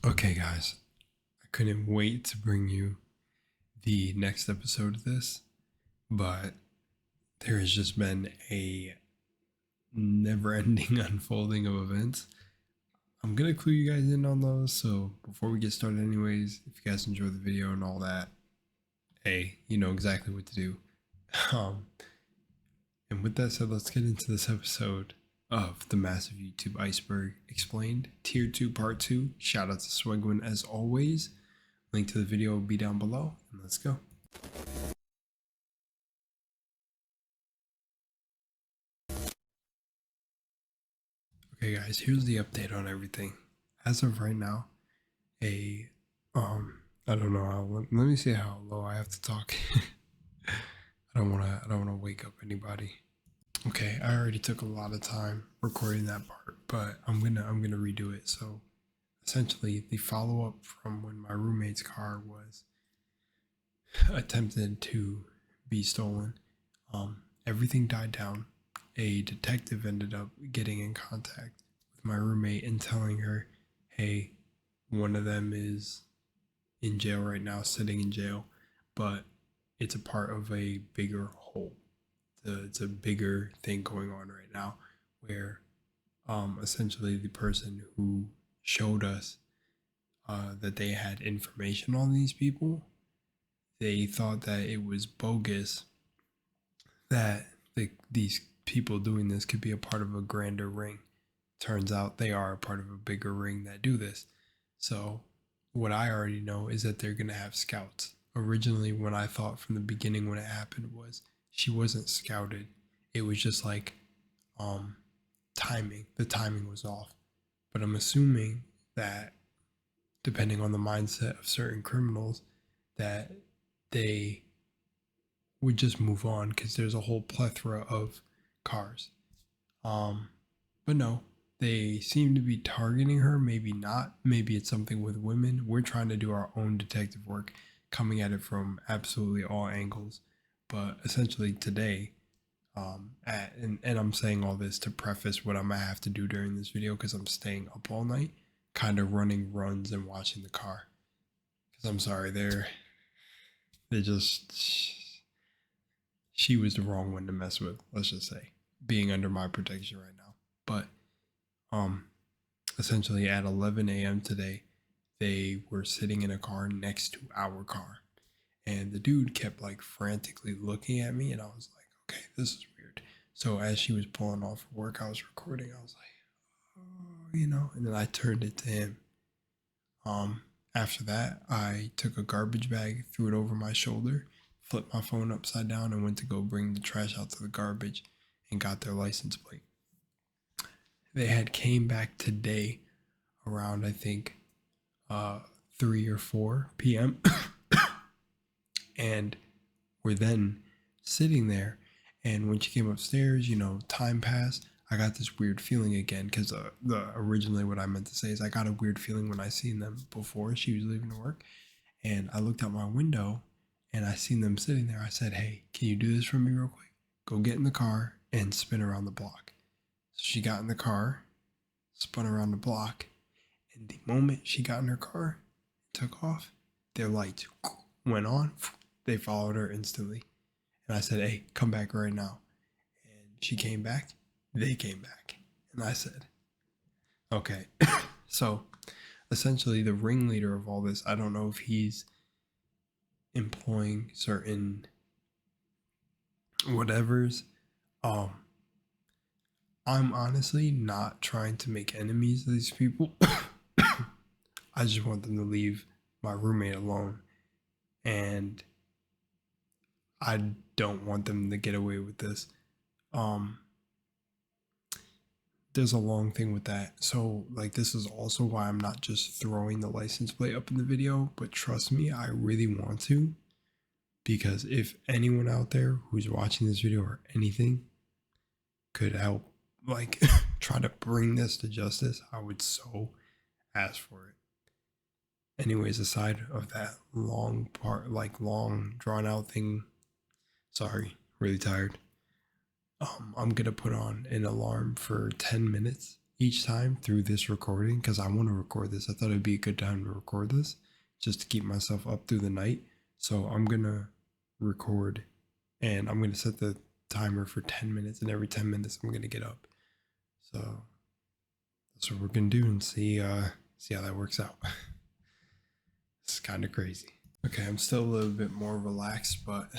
Okay, guys, I couldn't wait to bring you the next episode of this, but there has just been a never ending unfolding of events. I'm gonna clue you guys in on those, so before we get started, anyways, if you guys enjoy the video and all that, hey, you know exactly what to do. Um, and with that said, let's get into this episode of the massive YouTube Iceberg Explained Tier 2 Part 2. Shout out to Swegwin as always. Link to the video will be down below, and let's go. Okay guys, here's the update on everything. As of right now, I don't know how, let me see how low I have to talk. I don't wanna wake up anybody. Okay, I already took a lot of time recording that part, but I'm gonna redo it. So essentially the follow-up from when my roommate's car was attempted to be stolen, everything died down. A detective ended up getting in contact with my roommate and telling her, hey, one of them is in jail right now, sitting in jail, but it's a part of a bigger whole. It's a bigger thing going on right now where essentially the person who showed us that they had information on these people, they thought that it was bogus, that these people doing this could be a part of a grander ring. Turns out they are a part of a bigger ring that do this. So what I already know is that they're going to have scouts. Originally, when I thought from the beginning when it happened was she wasn't scouted. It was just like timing. The timing was off. But I'm assuming that depending on the mindset of certain criminals, that they would just move on because there's a whole plethora of cars. But no, they seem to be targeting her. Maybe not. Maybe it's something with women. We're trying to do our own detective work, coming at it from absolutely all angles. But essentially today, and I'm saying all this to preface what I'm gonna have to do during this video because I'm staying up all night, kind of running runs and watching the car. Because I'm sorry, they're just, she was the wrong one to mess with, let's just say, being under my protection right now. But essentially at 11 a.m. today, they were sitting in a car next to our car, and the dude kept like frantically looking at me, and I was like, okay, this is weird. So as she was pulling off for work, I was recording. I was like, oh, you know, and then I turned it to him. After that, I took a garbage bag, threw it over my shoulder, flipped my phone upside down, and went to go bring the trash out to the garbage and got their license plate. They had came back today around, I think, 3 or 4 p.m. and were then sitting there. And when she came upstairs, you know, time passed. I got this weird feeling again because originally what I meant to say is I got a weird feeling when I seen them before she was leaving to work, and I looked out my window and I seen them sitting there. I said, "Hey, can you do this for me real quick? Go get in the car and spin around the block." So she got in the car, spun around the block, and the moment she got in her car and took off, their lights went on. They followed her instantly, and I said, "Hey, come back right now." And she came back. They came back, and I said, okay. So essentially the ringleader of all this, I don't know if he's employing certain whatevers. I'm honestly not trying to make enemies of these people. I just want them to leave my roommate alone, and I don't want them to get away with this. There's a long thing with that. So like, this is also why I'm not just throwing the license plate up in the video, but trust me, I really want to, because if anyone out there who's watching this video or anything could help like try to bring this to justice, I would so ask for it. Anyways, aside of that long part, like long drawn out thing, sorry, really tired. I'm gonna put on an alarm for 10 minutes each time through this recording because I want to record this. I thought it'd be a good time to record this just to keep myself up through the night. So I'm going to record and I'm going to set the timer for 10 minutes, and every 10 minutes I'm going to get up. So that's what we're going to do and see how that works out. It's kind of crazy. Okay, I'm still a little bit more relaxed, but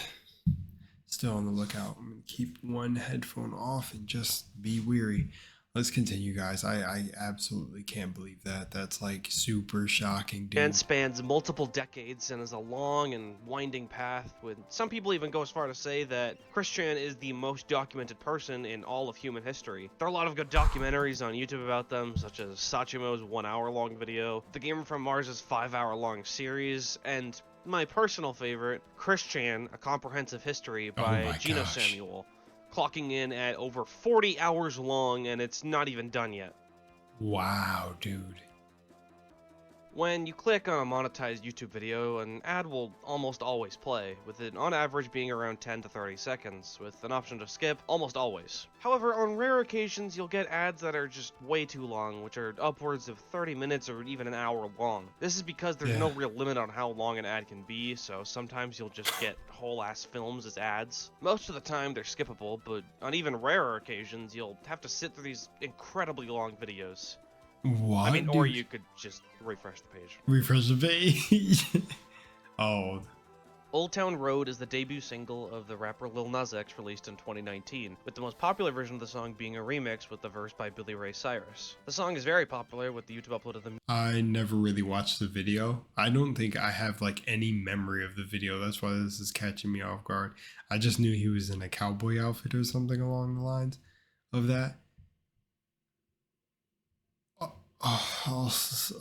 still on the lookout. I'm going to keep one headphone off and just be weary. Let's continue, guys. I absolutely can't believe that. That's like super shocking, dude. And spans multiple decades and is a long and winding path, with some people even go as far to say that Christian is the most documented person in all of human history. There are a lot of good documentaries on YouTube about them, such as Sachimo's 1 hour long video, The Gamer from Mars' 5 hour long series, and my personal favorite, Christian, A Comprehensive History by Gino Samuel, clocking in at over 40 hours long, and it's not even done yet. Wow, dude. When you click on a monetized YouTube video, an ad will almost always play, with it on average being around 10 to 30 seconds, with an option to skip almost always. However, on rare occasions you'll get ads that are just way too long, which are upwards of 30 minutes or even an hour long. This is because there's no real limit on how long an ad can be, so sometimes you'll just get whole ass films as ads. Most of the time they're skippable, but on even rarer occasions you'll have to sit through these incredibly long videos. What? I mean, or you could just refresh the page. Refresh the page. Oh. Old Town Road is the debut single of the rapper Lil Nas X, released in 2019, with the most popular version of the song being a remix with the verse by Billy Ray Cyrus. The song is very popular, with the YouTube upload of the... I never really watched the video. I don't think I have like any memory of the video. That's why this is catching me off guard. I just knew he was in a cowboy outfit or something along the lines of that. Also,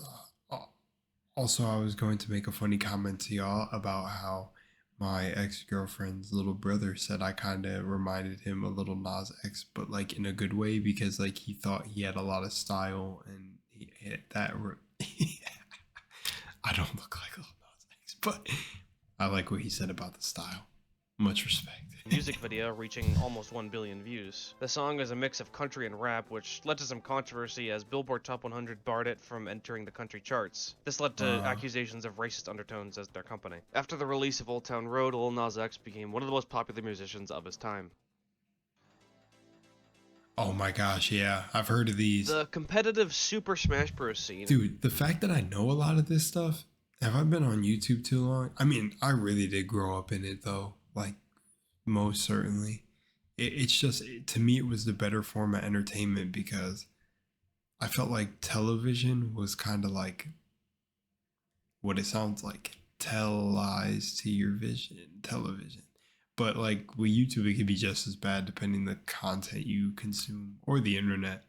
I was going to make a funny comment to y'all about how my ex-girlfriend's little brother said I kind of reminded him a little Nas X, but like in a good way, because like he thought he had a lot of style, and he hit that. I don't look like little Nas X, but I like what he said about the style. Much respect. Music video reaching almost 1 billion views. The song is a mix of country and rap, which led to some controversy as Billboard Top 100 barred it from entering the country charts. This led to accusations of racist undertones as their company. After the release of Old Town Road, Lil Nas X became one of the most popular musicians of his time. Oh my gosh, yeah, I've heard of these. The competitive Super Smash Bros. Scene. Dude, the fact that I know a lot of this stuff, have I been on YouTube too long? I mean, I really did grow up in it though. Like, most certainly. It's just, to me, it was the better form of entertainment, because I felt like television was kind of like what it sounds like. Tell lies to your vision, television. But like with YouTube, it could be just as bad depending the content you consume, or the internet.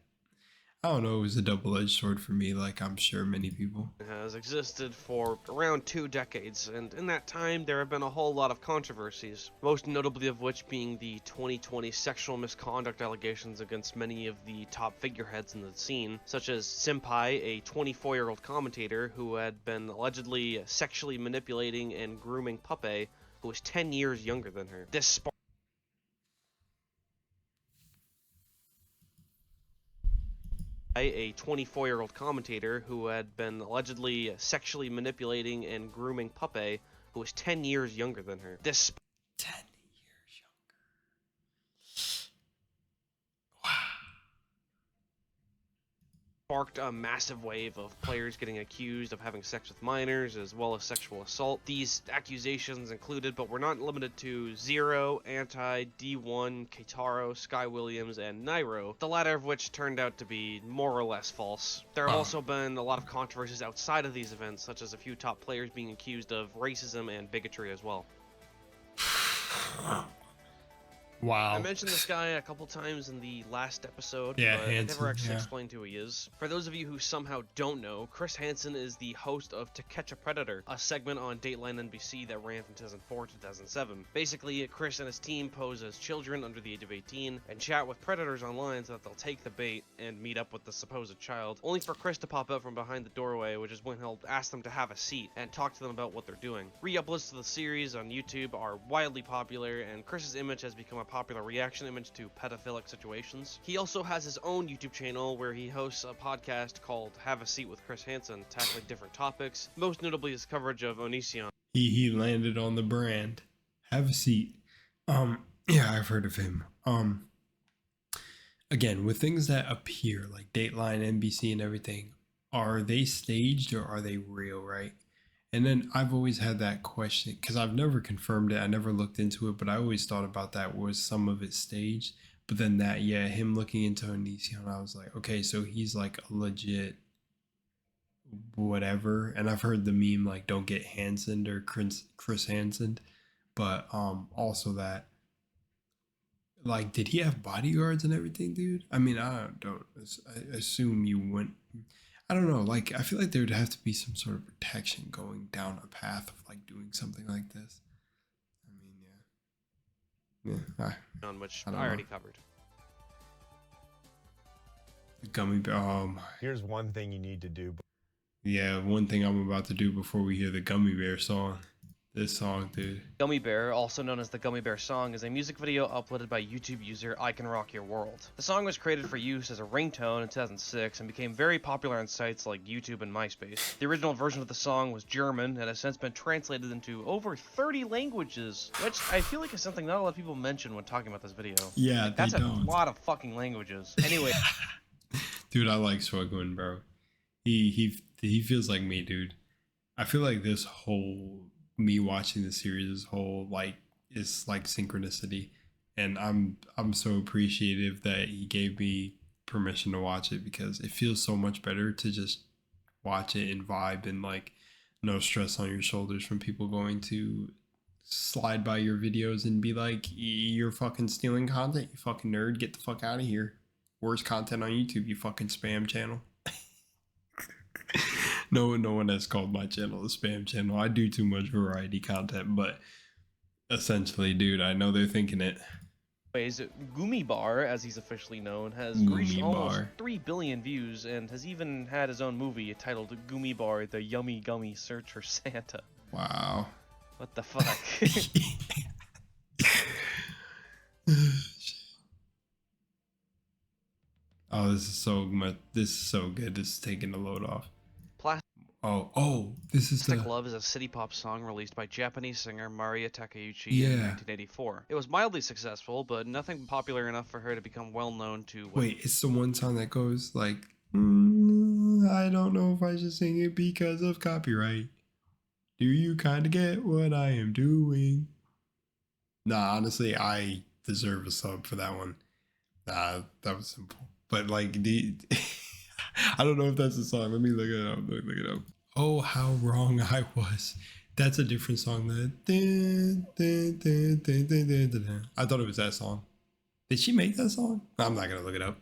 I don't know, it was a double-edged sword for me, like I'm sure many people. It has existed for around 2 decades, and in that time there have been a whole lot of controversies, most notably of which being the 2020 sexual misconduct allegations against many of the top figureheads in the scene, such as Senpai, a 24-year-old commentator who had been allegedly sexually manipulating and grooming Puppet, who was 10 years younger than her. This sparked a 24-year-old commentator who had been allegedly sexually manipulating and grooming Puppet, who was 10 years younger than her. This 10 years younger. Wow. Sparked a massive wave of players getting accused of having sex with minors, as well as sexual assault. These accusations included, but were not limited to, Zero, Anti, D1, Keitaro, Sky Williams, and Nairo, the latter of which turned out to be more or less false. There have also been a lot of controversies outside of these events, such as a few top players being accused of racism and bigotry as well. Wow. I mentioned this guy a couple times in the last episode, but I never actually explained who he is. For those of you who somehow don't know, Chris Hansen is the host of To Catch a Predator, a segment on Dateline NBC that ran from 2004 to 2007. Basically, Chris and his team pose as children under the age of 18 and chat with predators online so that they'll take the bait and meet up with the supposed child, only for Chris to pop out from behind the doorway, which is when he'll ask them to have a seat and talk to them about what they're doing. Re-uploads to the series on YouTube are wildly popular, and Chris's image has become a popular reaction image to pedophilic situations. He also has his own YouTube channel where he hosts a podcast called Have a Seat with Chris Hansen, tackling different topics, most notably his coverage of Onision. He landed on the brand. Have a seat. Yeah, I've heard of him. Again, with things that appear like Dateline, NBC, and everything, are they staged or are they real, right? And then I've always had that question because I've never confirmed it. I never looked into it, but I always thought about that. Was some of it staged? But then that, yeah, him looking into Onision, I was like, okay, so he's like a legit whatever. And I've heard the meme like, don't get Hansen or Chris Hansen, but also that, like, did he have bodyguards and everything, dude? I mean, I assume you wouldn't. I don't know. Like, I feel like there would have to be some sort of protection going down a path of like doing something like this. I mean, yeah. On which I I don't already know. covered. The gummy bear. Oh my. Here's one thing you need to do. Yeah, one thing I'm about to do before we hear the gummy bear song. This song, dude. Gummy Bear, also known as the Gummy Bear Song, is a music video uploaded by YouTube user I Can Rock Your World. The song was created for use as a ringtone in 2006 and became very popular on sites like YouTube and MySpace. The original version of the song was German and has since been translated into over 30 languages, which I feel like is something not a lot of people mention when talking about this video. Yeah, Like, that's they a don't. lot of fucking languages. Anyway. Dude, I like Swagwin, bro. He feels like me, dude. I feel like this whole me watching the series, this whole like is like synchronicity, and I'm so appreciative that he gave me permission to watch it because it feels so much better to just watch it and vibe and like no stress on your shoulders from people going to slide by your videos and be like, you're fucking stealing content, you fucking nerd, get the fuck out of here. Worst content on YouTube, you fucking spam channel. No one has called my channel a spam channel. I do too much variety content, but essentially, dude, I know they're thinking it. Anyways, Gummy Bar, as he's officially known, has Gummy reached almost Bar. 3 billion views and has even had his own movie titled Gummy Bar, The Yummy Gummy Search for Santa. Wow. What the fuck? Oh, this is so much. This is so good. This is taking the load off. This is Plastic the. Love is a city pop song released by Japanese singer Maria Takeuchi Yeah. in 1984. It was mildly successful, but nothing popular enough for her to become well known to... Wait, it's the one song that goes like, I don't know if I should sing it because of copyright. Do you kind of get what I am doing? Nah, honestly, I deserve a sub for that one. Nah, that was simple. But like, I don't know if that's the song. Let me look it up. Look it up. Oh, how wrong I was. That's a different song. I thought it was that song. Did she make that song? I'm not gonna look it up.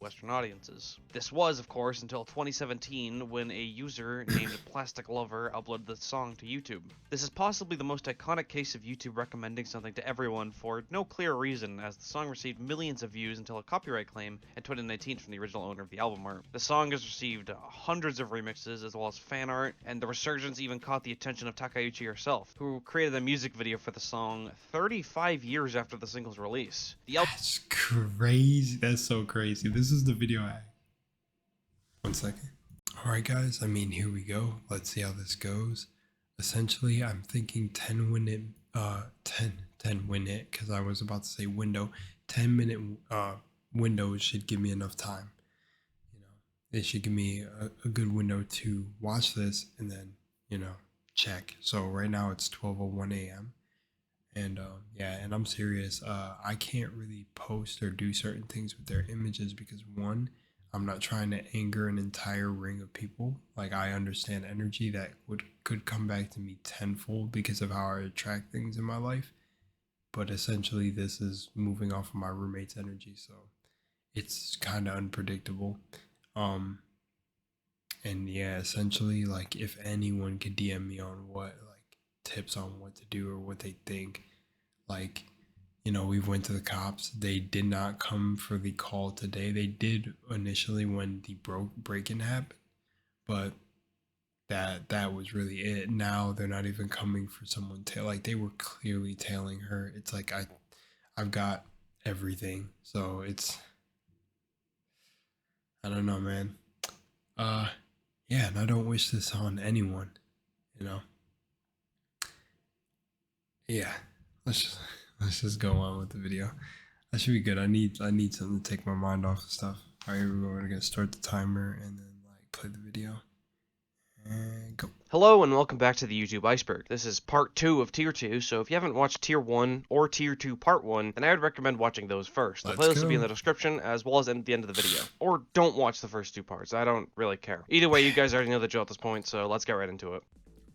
Western audiences. This was, of course, until 2017 when a user named Plastic Lover uploaded the song to YouTube. This is possibly the most iconic case of YouTube recommending something to everyone for no clear reason, as the song received millions of views until a copyright claim in 2019 from the original owner of the album art. The song has received hundreds of remixes as well as fan art, and the resurgence even caught the attention of Takeuchi herself, who created a music video for the song 35 years after the single's release. That's crazy. That's so crazy. This is the video act. 1 second. All right, guys. I mean, here we go. Let's see how this goes. Essentially, I'm thinking 10 minute, 10 minute, because I was about to say window. 10-minute window should give me enough time. You know, it should give me a good window to watch this and then, you know, check. So right now it's 12:01 a.m. And yeah, and I'm serious. I can't really post or do certain things with their images because one, I'm not trying to anger an entire ring of people. Like, I understand energy that could come back to me tenfold because of how I attract things in my life. But essentially, this is moving off of my roommate's energy, so it's kind of unpredictable. And yeah, essentially, like, if anyone could DM me on what like tips on what to do or what they think, like, you know, we went to the cops. They did not come for the call today. They did initially when the break-in happened, but that was really it. Now they're not even coming for someone like, they were clearly tailing her. It's like I've got everything. So it's, I don't know, man. Yeah, and I don't wish this on anyone, you know. Yeah, let's just go on with the video. That should be good. I need something to take my mind off of stuff. All right, we're gonna start the timer and then like play the video and go. Hello and welcome back to the YouTube Iceberg. This is part 2 of tier 2, so if you haven't watched tier 1 or tier 2 part 1, then I would recommend watching those first. The Let's playlist will be in go. the description as well as at the end of the video. Or don't watch the first 2 parts, I don't really care. Either way, you guys already know the drill at this point, so let's get right into it.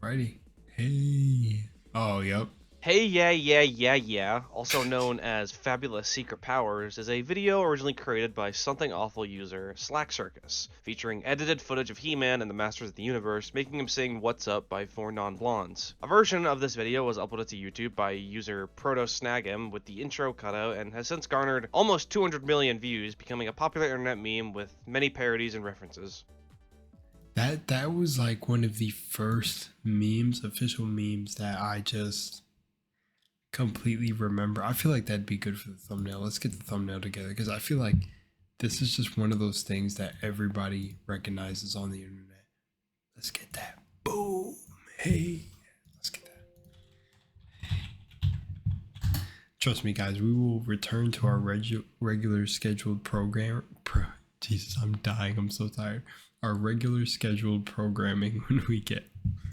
Righty. Hey. Oh, yep. Hey Yeah, also known as Fabulous Secret Powers, is a video originally created by Something Awful user Slack Circus, featuring edited footage of He-Man and the Masters of the Universe, making him sing What's Up by 4 Non-Blondes. A version of this video was uploaded to YouTube by user ProtoSnag'em with the intro cutout and has since garnered almost 200 million views, becoming a popular internet meme with many parodies and references. That was like one of the first memes, official memes that I just completely remember. I feel like that'd be good for the thumbnail. Let's get the thumbnail together because I feel like this is just one of those things that everybody recognizes on the internet. Let's get that. Boom. Hey. Let's get that. Trust me, guys, we will return to our regular scheduled program. Jesus, I'm dying. I'm so tired. Our regular scheduled programming when we get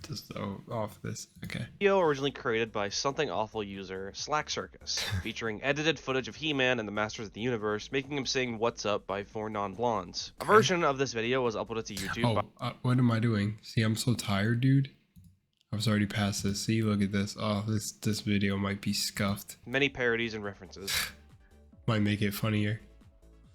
just off this. Okay. Video originally created by Something Awful user Slack Circus, featuring edited footage of He-Man and the Masters of the Universe, making him sing What's Up by 4 Non-Blondes. A version of this video was uploaded to YouTube by What am I doing? See, I'm so tired, dude. I was already past this. See, look at this. Oh, this video might be scuffed. many parodies and references. Might make it funnier.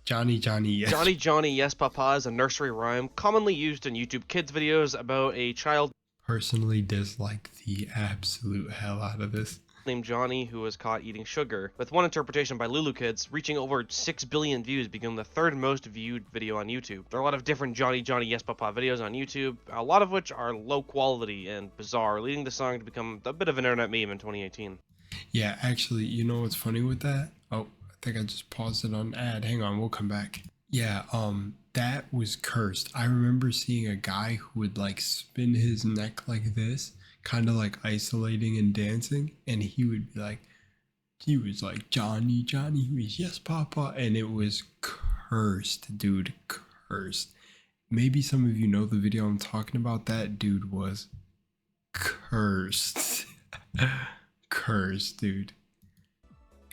Johnny, yes. Johnny, yes papa is a nursery rhyme commonly used in YouTube kids videos about a child Personally dislike the absolute hell out of this. named Johnny who was caught eating sugar, with one interpretation by Lulu Kids reaching over 6 billion views, becoming the 3rd most viewed video on YouTube. There are a lot of different Johnny, yes papa videos on YouTube, a lot of which are low quality and bizarre, leading the song to become a bit of an internet meme in 2018. Yeah, actually, you know what's funny with that? Oh, I think I just paused it on ad. Hang on, we'll come back. Yeah, that was cursed. I remember seeing a guy who would like spin his neck like this, kind of like isolating and dancing, and he would be like, he was like, Johnny, he was, yes, papa, and it was cursed, dude, cursed. Maybe some of you know the video I'm talking about. That dude was cursed. Cursed, dude.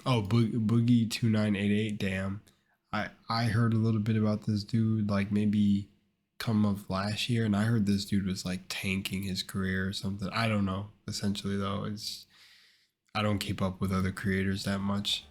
Oh, Boogie 2988. Damn, I heard a little bit about this dude, like maybe come of last year, and I heard this dude was like tanking his career or something. I don't know. Essentially, though, I don't keep up with other creators that much.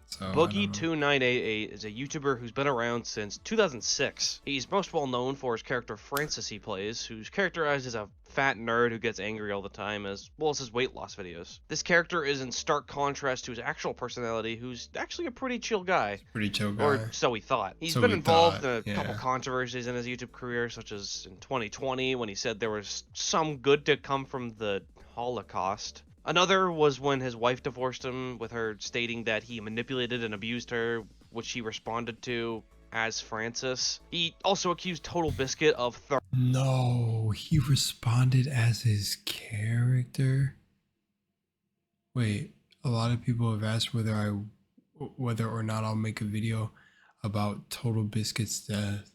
So Boogie2988 is a YouTuber who's been around since 2006. He's most well known for his character Francis he plays, who's characterized as a fat nerd who gets angry all the time, as well as his weight loss videos. This character is in stark contrast to his actual personality, who's actually a pretty chill guy. Pretty chill guy. Or so we thought. He's been involved in a couple controversies in his YouTube career, such as in 2020 when he said there was some good to come from the Holocaust. Another was when his wife divorced him, with her stating that he manipulated and abused her, which she responded to as Francis. He also accused Total Biscuit of No, he responded as his character. Wait, a lot of people have asked whether or not I'll make a video about Total Biscuit's death.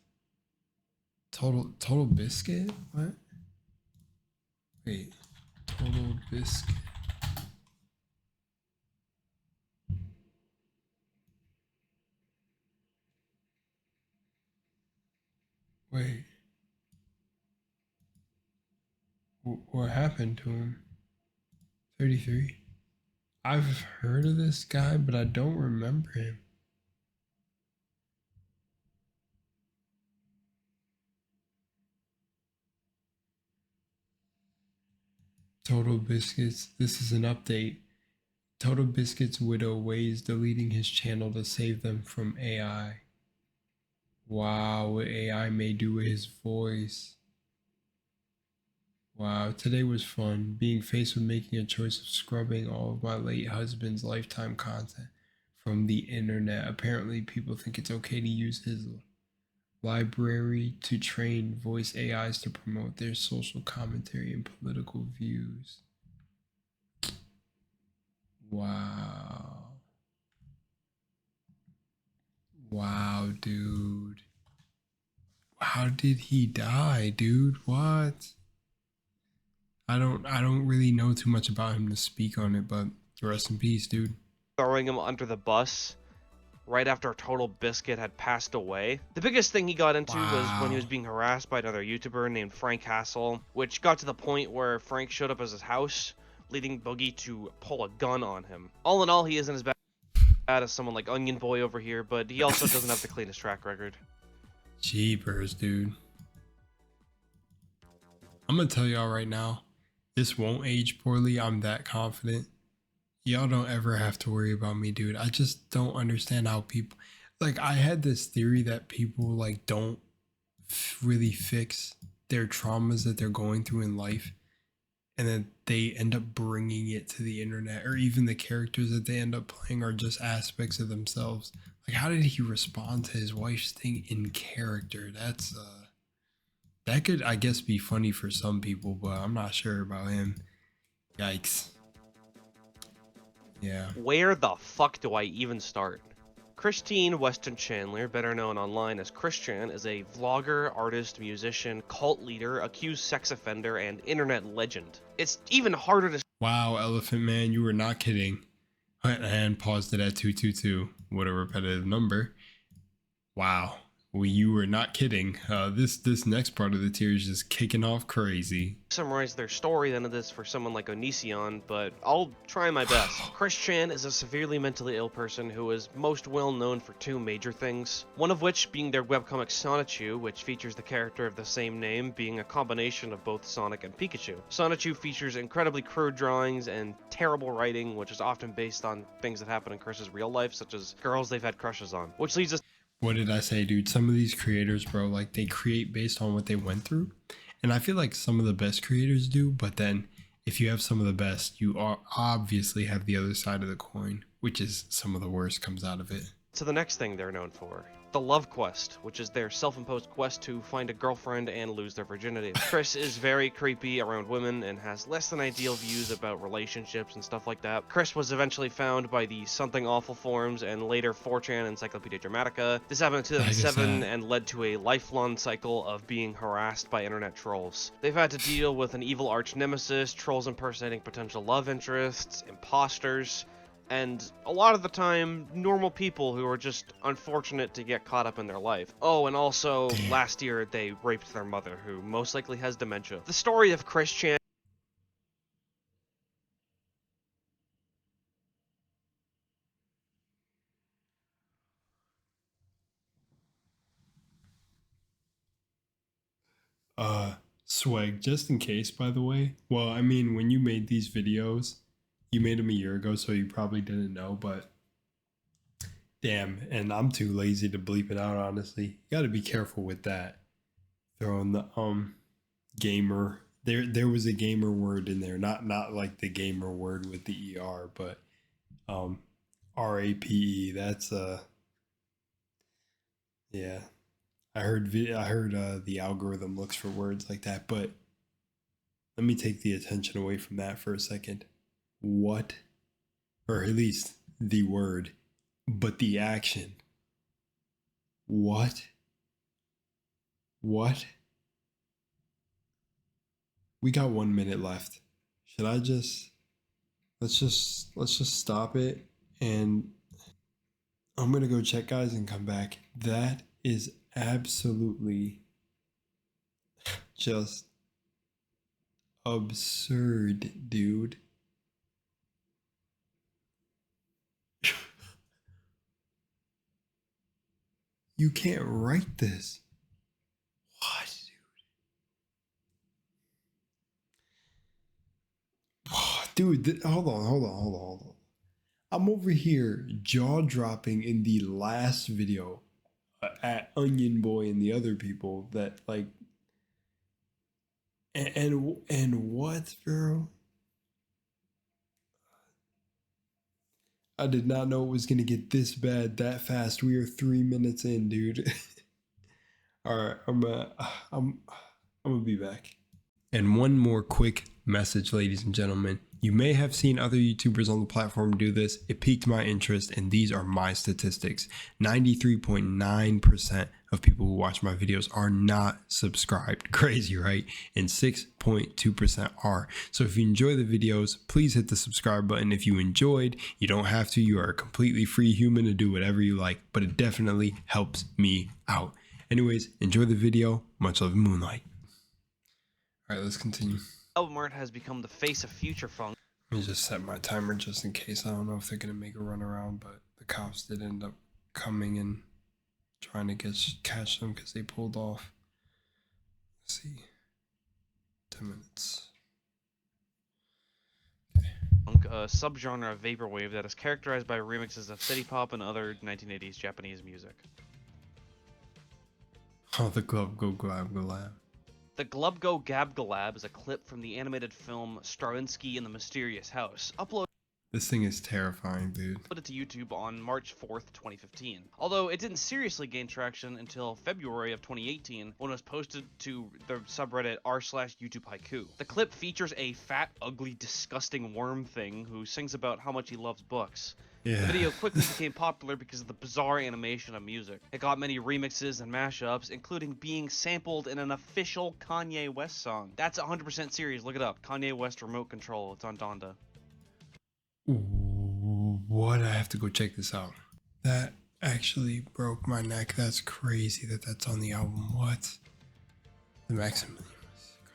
Total Biscuit? What? Wait, Total Biscuit. Wait. What happened to him? 33. I've heard of this guy, but I don't remember him. Total Biscuits. This is an update. Total Biscuit's widow weighs deleting his channel to save them from AI. Wow, what AI may do with his voice. Wow, today was fun. Being faced with making a choice of scrubbing all of my late husband's lifetime content from the internet. Apparently, people think it's okay to use his library to train voice AIs to promote their social commentary and political views. Wow. Wow, dude. How did he die, dude? What? I don't really know too much about him to speak on it, but rest in peace, dude. Throwing him under the bus right after Total Biscuit had passed away. The biggest thing he got into was when he was being harassed by another YouTuber named Frank Hassel, which got to the point where Frank showed up at his house, leading Boogie to pull a gun on him. All in all, he isn't as bad as someone like Onion Boy over here, but he also doesn't have the cleanest track record. Jeepers, dude. I'm gonna tell y'all right now, this won't age poorly. I'm that confident. Y'all don't ever have to worry about me, dude. I just don't understand how people, like, I had this theory that people like don't really fix their traumas that they're going through in life, and then they end up bringing it to the internet, or even the characters that they end up playing are just aspects of themselves. Like, how did he respond to his wife's thing in character? That's that could, I guess, be funny for some people, but I'm not sure about him. Yikes. Yeah. Where the fuck do I even start? Christine Weston Chandler, better known online as Christian, is a vlogger, artist, musician, cult leader, accused sex offender, and internet legend. It's even harder to... Wow, Elephant Man, you were not kidding. And paused it at 222. What a repetitive number. Wow. Well, you were not kidding. This next part of the tier is just kicking off crazy. Summarize their story than it is for someone like Onision, but I'll try my best. Chris Chan is a severely mentally ill person who is most well known for two major things, one of which being their webcomic Sonichu, which features the character of the same name being a combination of both Sonic and Pikachu. Sonichu features incredibly crude drawings and terrible writing, which is often based on things that happen in Chris's real life, such as girls they've had crushes on, which leads us... What did I say, dude? Some of these creators, bro, like, they create based on what they went through. And I feel like some of the best creators do, but then if you have some of the best, you obviously have the other side of the coin, which is some of the worst comes out of it. To the next thing they're known for, the Love Quest, which is their self-imposed quest to find a girlfriend and lose their virginity. Chris is very creepy around women and has less than ideal views about relationships and stuff like that. Chris was eventually found by the Something Awful forums and later 4chan Encyclopedia Dramatica. This happened in 2007 and led to a lifelong cycle of being harassed by internet trolls. They've had to deal with an evil arch nemesis, trolls impersonating potential love interests, imposters, and a lot of the time, normal people who are just unfortunate to get caught up in their life. Oh, and also, last year, they raped their mother, who most likely has dementia. The story of Chris Chan... Swag, just in case, by the way. Well, I mean, when you made these videos, you made them a year ago, so you probably didn't know, but damn, and I'm too lazy to bleep it out, honestly. You gotta be careful with that. Throwing the gamer. There was a gamer word in there, not like the gamer word with the ER, but RAPE. That's yeah. I heard the algorithm looks for words like that, but let me take the attention away from that for a second. What? Or at least the word, but the action. What? What? We got 1 minute left. Should I just let's just stop it, and I'm gonna go check, guys, and come back. That is absolutely just absurd, dude. You can't write this. What, dude? Hold on. I'm over here jaw dropping in the last video at Onion Boy and the other people that like, and what, bro? I did not know it was gonna get this bad that fast. We are 3 minutes in, dude. All right, I'm gonna be back. And one more quick message, ladies and gentlemen. You may have seen other YouTubers on the platform do this. It piqued my interest, and these are my statistics. 93.9% of people who watch my videos are not subscribed. Crazy, right? And 6.2% are. So if you enjoy the videos, please hit the subscribe button. If you enjoyed, you don't have to. You are a completely free human to do whatever you like, but it definitely helps me out. Anyways, enjoy the video. Much love, Moonlight. All right, let's continue. Album art has become the face of future funk. Let me just set my timer just in case. I don't know if they're gonna make a run around, but the cops did end up coming and trying to catch them because they pulled off. Let's see, 10 minutes. Funk, a subgenre of vaporwave that is characterized by remixes of city pop and other 1980s Japanese music. Oh, the glove go glab glab. The Glub Go Gab Galab is a clip from the animated film Stravinsky and the Mysterious House, uploaded This thing is terrifying, dude. to YouTube on March 4th, 2015. Although it didn't seriously gain traction until February of 2018 when it was posted to the subreddit r/YouTube Haiku. The clip features a fat, ugly, disgusting worm thing who sings about how much he loves books. Yeah. The video quickly became popular because of the bizarre animation of music. It got many remixes and mashups, including being sampled in an official Kanye West song. That's 100% serious, look it up. Kanye West Remote Control, it's on Donda. What? I have to go check this out. That actually broke my neck. That's crazy that that's on the album. What? The Maximilian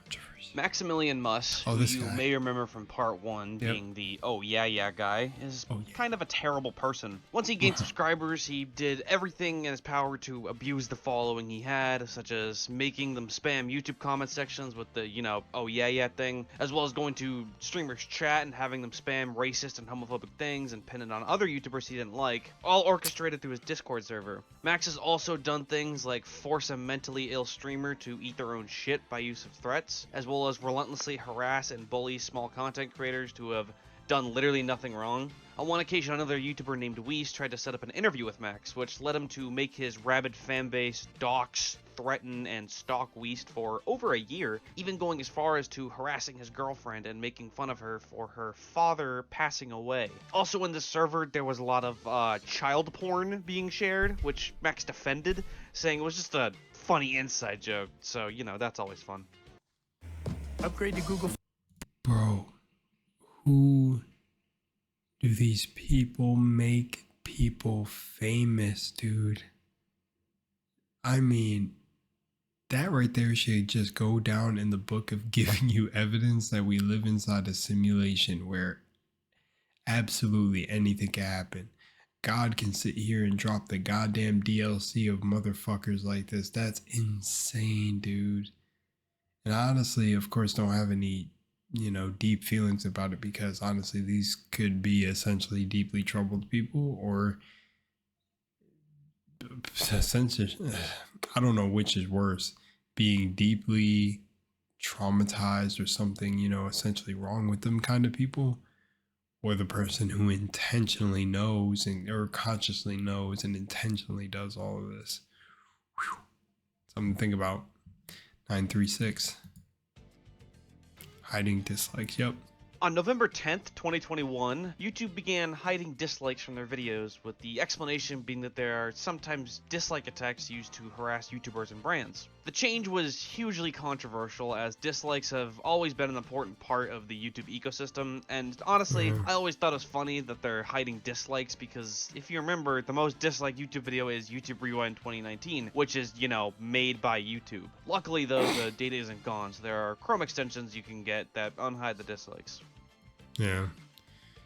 controversy. Maximilian Muss, Oh, who this you guy. may remember from part 1, being the oh yeah guy, is Oh, yeah. kind of a terrible person. Once he gained subscribers, he did everything in his power to abuse the following he had, such as making them spam YouTube comment sections with the, oh yeah thing, as well as going to streamers' chat and having them spam racist and homophobic things and pin it on other YouTubers he didn't like, all orchestrated through his Discord server. Max has also done things like force a mentally ill streamer to eat their own shit by use of threats, as well as relentlessly harass and bully small content creators who have done literally nothing wrong. On one occasion, another YouTuber named Weiss tried to set up an interview with Max, which led him to make his rabid fanbase dox, threaten, and stalk Weiss for over a year, even going as far as to harassing his girlfriend and making fun of her for her father passing away. Also in this server, there was a lot of child porn being shared, which Max defended, saying it was just a funny inside joke, so, that's always fun. Upgrade to Google. Bro, who do these people make people famous, dude? I mean, that right there should just go down in the book of giving you evidence that we live inside a simulation where absolutely anything can happen. God can sit here and drop the goddamn DLC of motherfuckers like this. That's insane, dude. And I honestly, of course, don't have any, deep feelings about it because honestly, these could be essentially deeply troubled people or essentially, I don't know which is worse, being deeply traumatized or something, essentially wrong with them kind of people, or the person who intentionally knows or consciously knows and intentionally does all of this. Whew. Something to think about. 936. Hiding dislikes. Yep. On November 10th, 2021, YouTube began hiding dislikes from their videos, with the explanation being that there are sometimes dislike attacks used to harass YouTubers and brands. The change was hugely controversial, as dislikes have always been an important part of the YouTube ecosystem, and honestly, I always thought it was funny that they're hiding dislikes because, if you remember, the most disliked YouTube video is YouTube Rewind 2019, which is, made by YouTube. Luckily though, the data isn't gone, so there are Chrome extensions you can get that unhide the dislikes. Yeah.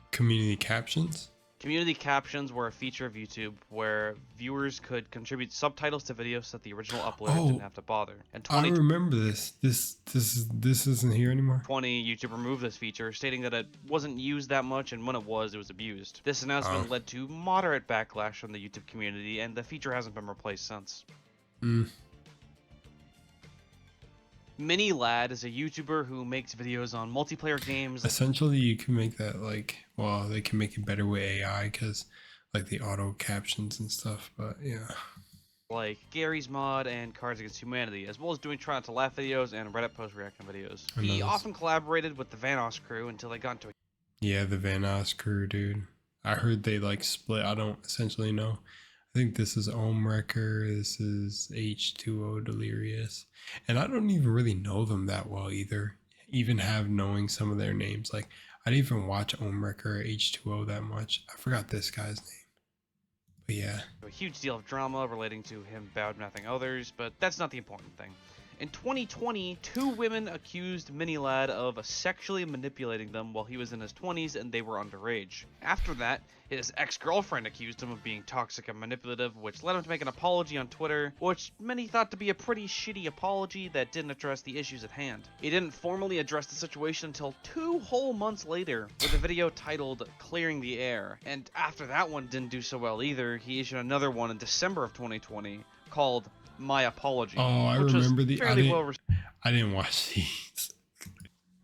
Community captions? Community captions were a feature of YouTube where viewers could contribute subtitles to videos so that the original uploader didn't have to bother. And I remember this. This isn't here anymore. 2020, YouTube removed this feature, stating that it wasn't used that much, and when it was abused. This announcement led to moderate backlash from the YouTube community, and the feature hasn't been replaced since. Mini Lad is a YouTuber who makes videos on multiplayer games. Essentially, you can make that like, well, they can make it better with AI because like the auto captions and stuff. But yeah, like Gary's Mod and Cards Against Humanity, as well as doing Try Not to Laugh videos and Reddit post reaction videos. I know He this. often collaborated with the Vanoss crew until they got into a yeah, the Vanoss crew, dude. I heard they like split. I don't essentially know. I think this is Wrecker. This is H2O Delirious, and I don't even really know them that well either. Even have knowing some of their names, like I didn't even watch Wrecker or H2O that much. I forgot this guy's name, but yeah. a huge deal of drama relating to him bad-mouthing others, but that's not the important thing. In 2020, 2 women accused Mini Lad of sexually manipulating them while he was in his 20s and they were underage. After that, his ex-girlfriend accused him of being toxic and manipulative, which led him to make an apology on Twitter, which many thought to be a pretty shitty apology that didn't address the issues at hand. He didn't formally address the situation until 2 whole months later, with a video titled Clearing the Air. And after that one didn't do so well either, he issued another one in December of 2020 called My Apology. Oh, I which was remember the. fairly well I didn't watch these.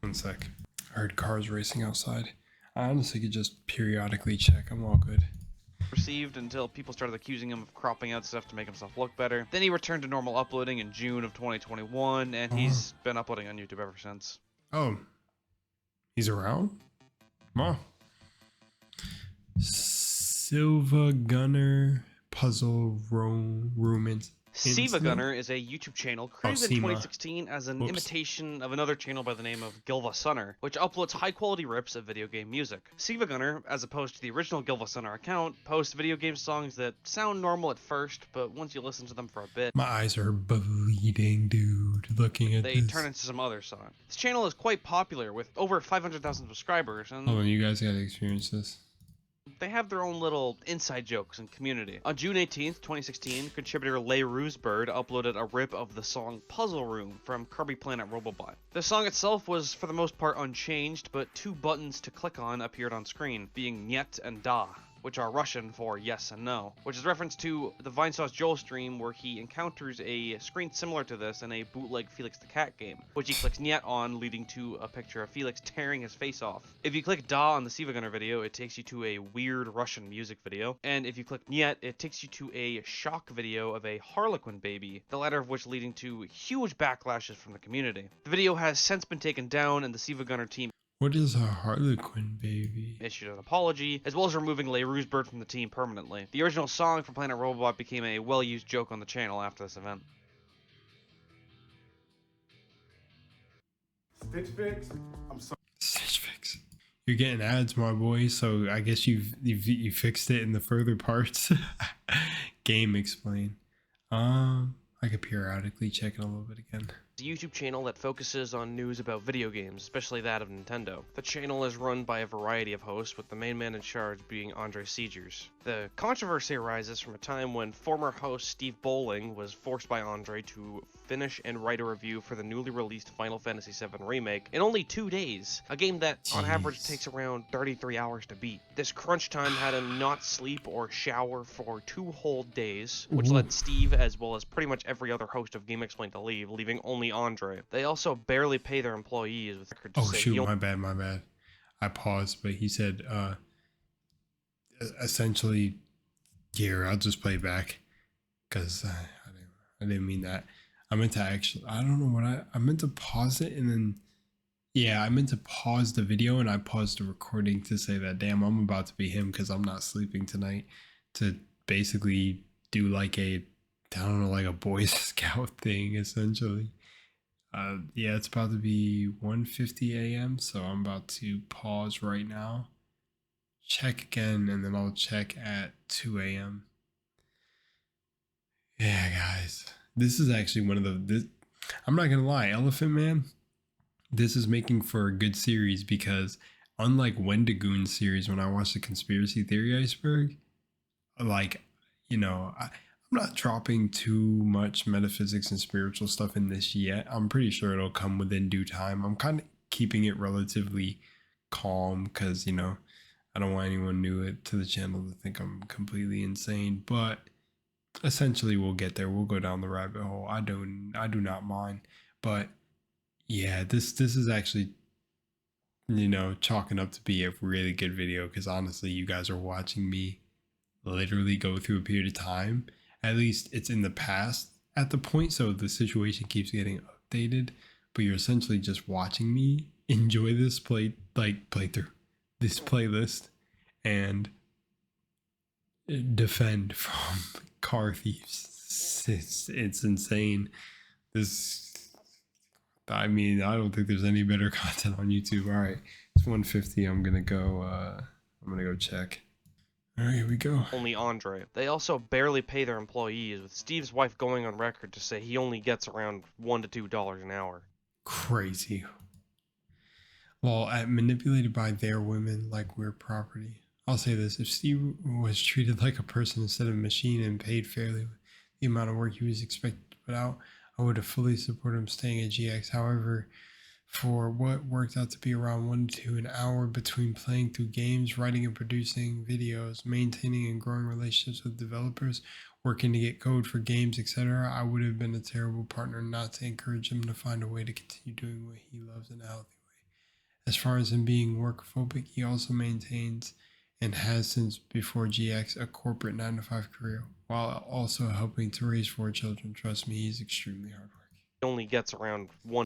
One sec. I heard cars racing outside. I honestly could just periodically check. I'm all good. received until people started accusing him of cropping out stuff to make himself look better. Then he returned to normal uploading in June of 2021, and he's been uploading on YouTube ever since. Oh, he's around? Wow. Silva Gunner Puzzle Romance. Siva Gunner is a YouTube channel created in Sima. 2016 as an imitation of another channel by the name of Gilva Sunner, which uploads high-quality rips of video game music. Siva Gunner, as opposed to the original Gilva Sunner account, posts video game songs that sound normal at first, but once you listen to them for a bit, My eyes are bleeding, dude, looking at they this. turn into some other song. This channel is quite popular with over 500,000 subscribers, and Hold on, you guys gotta experience this. they have their own little inside jokes and community. On June 18th, 2016, contributor Lay Roosebird uploaded a rip of the song Puzzle Room from Kirby Planet Robobot. The song itself was for the most part unchanged, but 2 buttons to click on appeared on screen, being Nyet and Da, which are Russian for yes and no, which is a reference to the Vinesauce Joel stream where he encounters a screen similar to this in a bootleg Felix the Cat game, which he clicks Nyet on, leading to a picture of Felix tearing his face off. If you click Da on the Siva Gunner video, it takes you to a weird Russian music video, and if you click Nyet, it takes you to a shock video of a Harlequin baby, the latter of which leading to huge backlashes from the community. The video has since been taken down, and the Siva Gunner team What is a Harlequin baby? issued an apology, as well as removing Lay Roosebird from the team permanently. The original song from Planet Robobot became a well-used joke on the channel after this event. Stitch Fix, I'm sorry. Stitch Fix. You're getting ads, my boy. So I guess you fixed it in the further parts. Game Explain. I could periodically check it a little bit again. It's a YouTube channel that focuses on news about video games, especially that of Nintendo. The channel is run by a variety of hosts, with the main man in charge being Andre Segers. The controversy arises from a time when former host Steve Bowling was forced by Andre to finish and write a review for the newly released Final Fantasy VII Remake in only 2 days, a game that on average takes around 33 hours to beat. This crunch time had him not sleep or shower for 2 whole days, which led Steve, as well as pretty much every other host of Game Explain, to leave, leaving only Andre. They also barely pay their employees, with record to Oh say shoot, he my bad. I paused, but he said essentially, here, I'll just play back because I didn't mean that. I meant to actually, I don't know what I meant to pause it, and then yeah, I meant to pause the video and I paused the recording to say that, damn, I'm about to be him because I'm not sleeping tonight, to basically do like a, I don't know, like a Boy Scout thing essentially. Yeah, it's about to be 1:50 a.m. so I'm about to pause right now, check again, and then I'll check at 2 a.m. Yeah, guys, this is actually one of I'm not gonna lie, Elephant Man, this is making for a good series because unlike Wendigoon series, when I watched the conspiracy theory Iceberg, like, you know, I'm not dropping too much metaphysics and spiritual stuff in this yet. I'm pretty sure it'll come within due time. I'm kind of keeping it relatively calm because, you know, I don't want anyone new to the channel to think I'm completely insane, but essentially we'll get there. We'll go down the rabbit hole. I do not mind, but Yeah, this is actually, you know, chalking up to be a really good video because honestly, you guys are watching me literally go through a period of time. At least it's in the past at the point, so the situation keeps getting updated, but you're essentially just watching me enjoy this playthrough, this playlist, and defend from car thieves. It's insane. This, I mean, I don't think there's any better content on YouTube. All right, it's 1:50. I'm gonna go check. All right, here we go. Only Andre. They also barely pay their employees, with Steve's wife going on record to say he only gets around $1 to $2 an hour. Crazy. Well, manipulated by their women like we're property. I'll say this: if Steve was treated like a person instead of a machine and paid fairly with the amount of work he was expected to put out, I would have fully supported him staying at GX. However, for what worked out to be around 1 to 2 an hour between playing through games, writing and producing videos, maintaining and growing relationships with developers, working to get code for games, etc., I would have been a terrible partner not to encourage him to find a way to continue doing what he loves in a healthy way. As far as him being workphobic, he also maintains and has since before GX a corporate 9-to-5 career, while also helping to raise 4 children. Trust me, he's extremely hardworking. He only gets around $1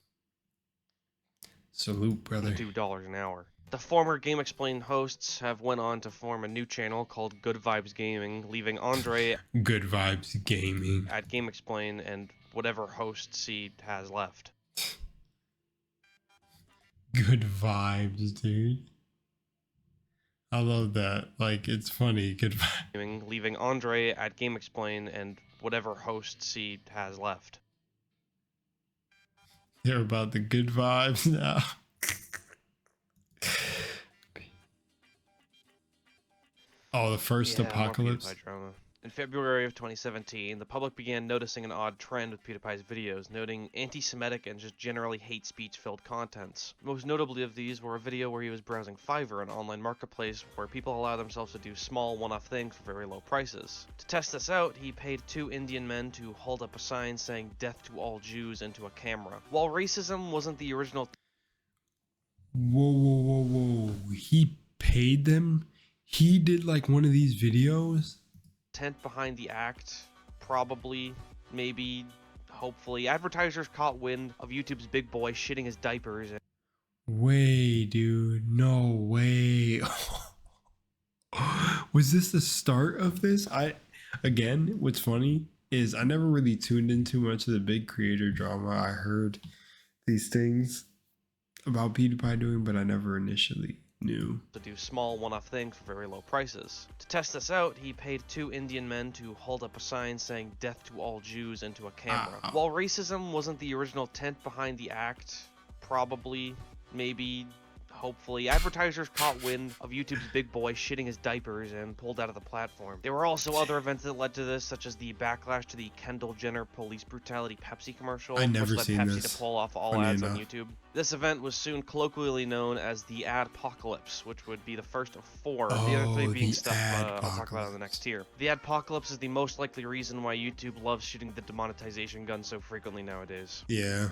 Salute, brother. to $2 an hour. The former Game Explain hosts have went on to form a new channel called Good Vibes Gaming, leaving Andre Good Vibes Gaming at Game Explain and whatever hosts he has left. Good vibes, dude. I love that. Like, it's funny. Good vibes. Leaving Andre at Game Explain and whatever hosts he has left. They're about the good vibes now. Oh, the first apocalypse. More PewDiePie drama. In February of 2017, the public began noticing an odd trend with PewDiePie's videos, noting anti-Semitic and just generally hate speech-filled contents. Most notably of these were a video where he was browsing Fiverr, an online marketplace where people allow themselves to do small one-off things for very low prices. To test this out, he paid 2 Indian men to hold up a sign saying "Death to all Jews" into a camera. While racism wasn't the original Whoa. He paid them? He did like one of these videos? intent behind the act, probably, maybe, hopefully, advertisers caught wind of YouTube's big boy shitting his diapers. Way, dude. No way. Was this the start of this? Again, what's funny is I never really tuned in too much of the big creator drama. I heard these things about PewDiePie doing, but I never initially knew. To do small one-off things for very low prices. To test this out, he paid 2 Indian men to hold up a sign saying "Death to all Jews" into a camera. While racism wasn't the original intent behind the act, probably, maybe, hopefully, advertisers caught wind of YouTube's big boy shitting his diapers and pulled out of the platform. There were also other events that led to this, such as the backlash to the Kendall Jenner police brutality Pepsi commercial, I never which led seen Pepsi this, to pull off all funny ads enough. on YouTube. This event was soon colloquially known as the Adpocalypse, which would be the first of 4, the other 3 being the stuff I'll talk about in the next tier. The Adpocalypse is the most likely reason why YouTube loves shooting the demonetization gun so frequently nowadays. Yeah.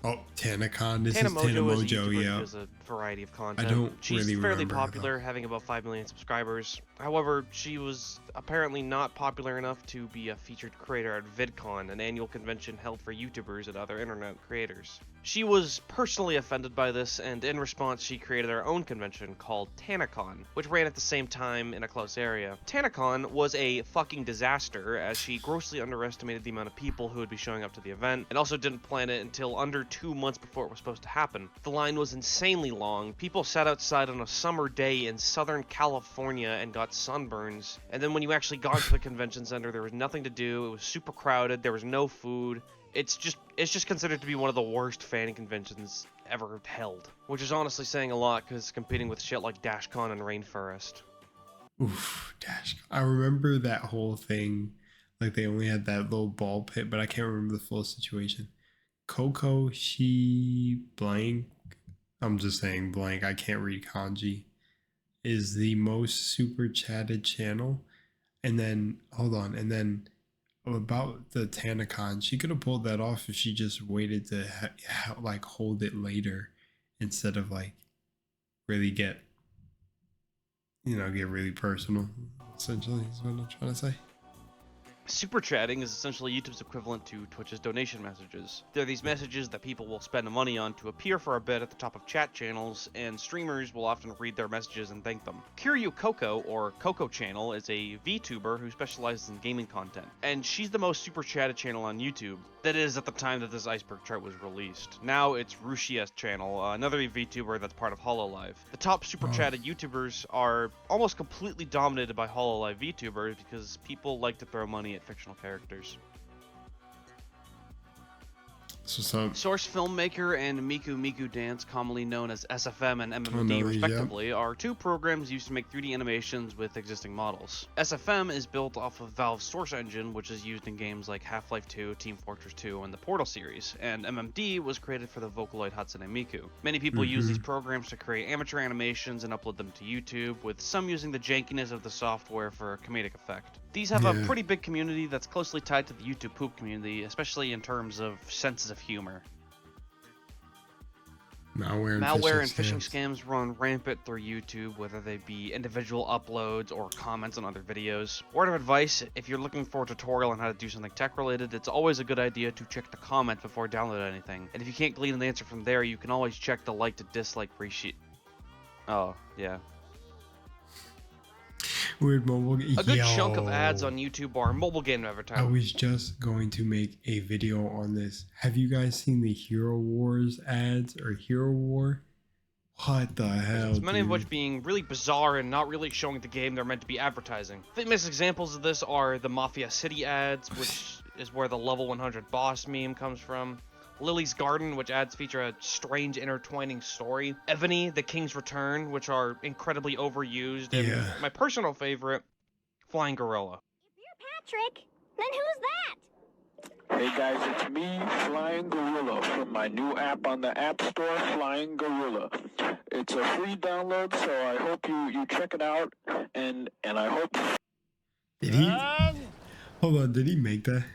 Oh, TanaCon. This Tana is Mojo is a Tanamojo, YouTuber who yeah. does a variety of content. She's She's fairly remember her, popular, having about 5 million subscribers. However, she was apparently not popular enough to be a featured creator at VidCon, an annual convention held for YouTubers and other internet creators. She was personally offended by this, and in response she created her own convention called TanaCon, which ran at the same time in a close area. TanaCon was a fucking disaster, as she grossly underestimated the amount of people who would be showing up to the event, and also didn't plan it until under 2 months before it was supposed to happen. The line was insanely long. People sat outside on a summer day in Southern California and got sunburns, and then when you actually got to the convention center, there was nothing to do. It was super crowded. There was no food. It's just considered to be one of the worst fan conventions ever held, which is honestly saying a lot because it's competing with shit like DashCon and Rainforest. Oof, Dash. I remember that whole thing. Like, they only had that little ball pit, but I can't remember the full situation. Coco, she blank. I'm just saying blank. I can't read kanji. Is the most super chatted channel. And then, hold on. And then about the Tanacon, she could have pulled that off if she just waited to like hold it later instead of like really get really personal. Essentially, is what I'm trying to say. Super chatting is essentially YouTube's equivalent to Twitch's donation messages. They're these messages that people will spend money on to appear for a bit at the top of chat channels, and streamers will often read their messages and thank them. Kiryu Coco, or Coco Channel, is a VTuber who specializes in gaming content, and she's the most super chatted channel on YouTube. That is, at the time that this Iceberg chart was released. Now it's Rushia's channel, another VTuber that's part of HoloLive. The top super chatted YouTubers are almost completely dominated by HoloLive VTubers because people like to throw money at fictional characters. Source Filmmaker and Miku Miku Dance, commonly known as SFM and MMD respectively, are two programs used to make 3D animations with existing models. SFM is built off of Valve's Source Engine, which is used in games like Half-Life 2, Team Fortress 2, and the Portal series, and MMD was created for the Vocaloid Hatsune Miku. Many people use these programs to create amateur animations and upload them to YouTube, with some using the jankiness of the software for comedic effect. These have a pretty big community that's closely tied to the YouTube poop community, especially in terms of senses of humor. Malware and phishing scams run rampant through YouTube, whether they be individual uploads or comments on other videos. Word of advice, if you're looking for a tutorial on how to do something tech related, it's always a good idea to check the comments before downloading anything. And if you can't glean an answer from there, you can always check the like to dislike ratio. Oh, yeah. Weird mobile. A good chunk of ads on YouTube are mobile game advertising. I was just going to make a video on this. Have you guys seen the Hero Wars ads or Hero War? What the hell? Many of which being really bizarre and not really showing the game they're meant to be advertising. Famous examples of this are the Mafia City ads, which is where the level 100 boss meme comes from. Lily's Garden, which ads feature a strange intertwining story. Ebony, The King's Return, which are incredibly overused. And my personal favorite, Flying Gorilla. If you're Patrick, then who's that? Hey guys, it's me, Flying Gorilla, from my new app on the App Store, Flying Gorilla. It's a free download, so I hope you check it out, and I hope... Did he... Hold on, did he make that?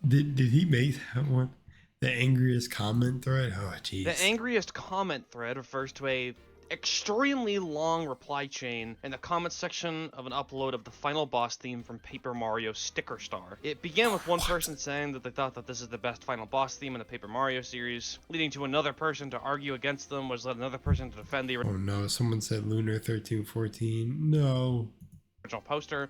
Did he make that one? The angriest comment thread? Oh, jeez. The angriest comment thread refers to a extremely long reply chain in the comment section of an upload of the final boss theme from Paper Mario Sticker Star. It began with one person saying that they thought that this is the best final boss theme in the Paper Mario series, leading to another person to argue against them, which led another person to defend the Oh no, someone said Lunar 1314. No. original poster.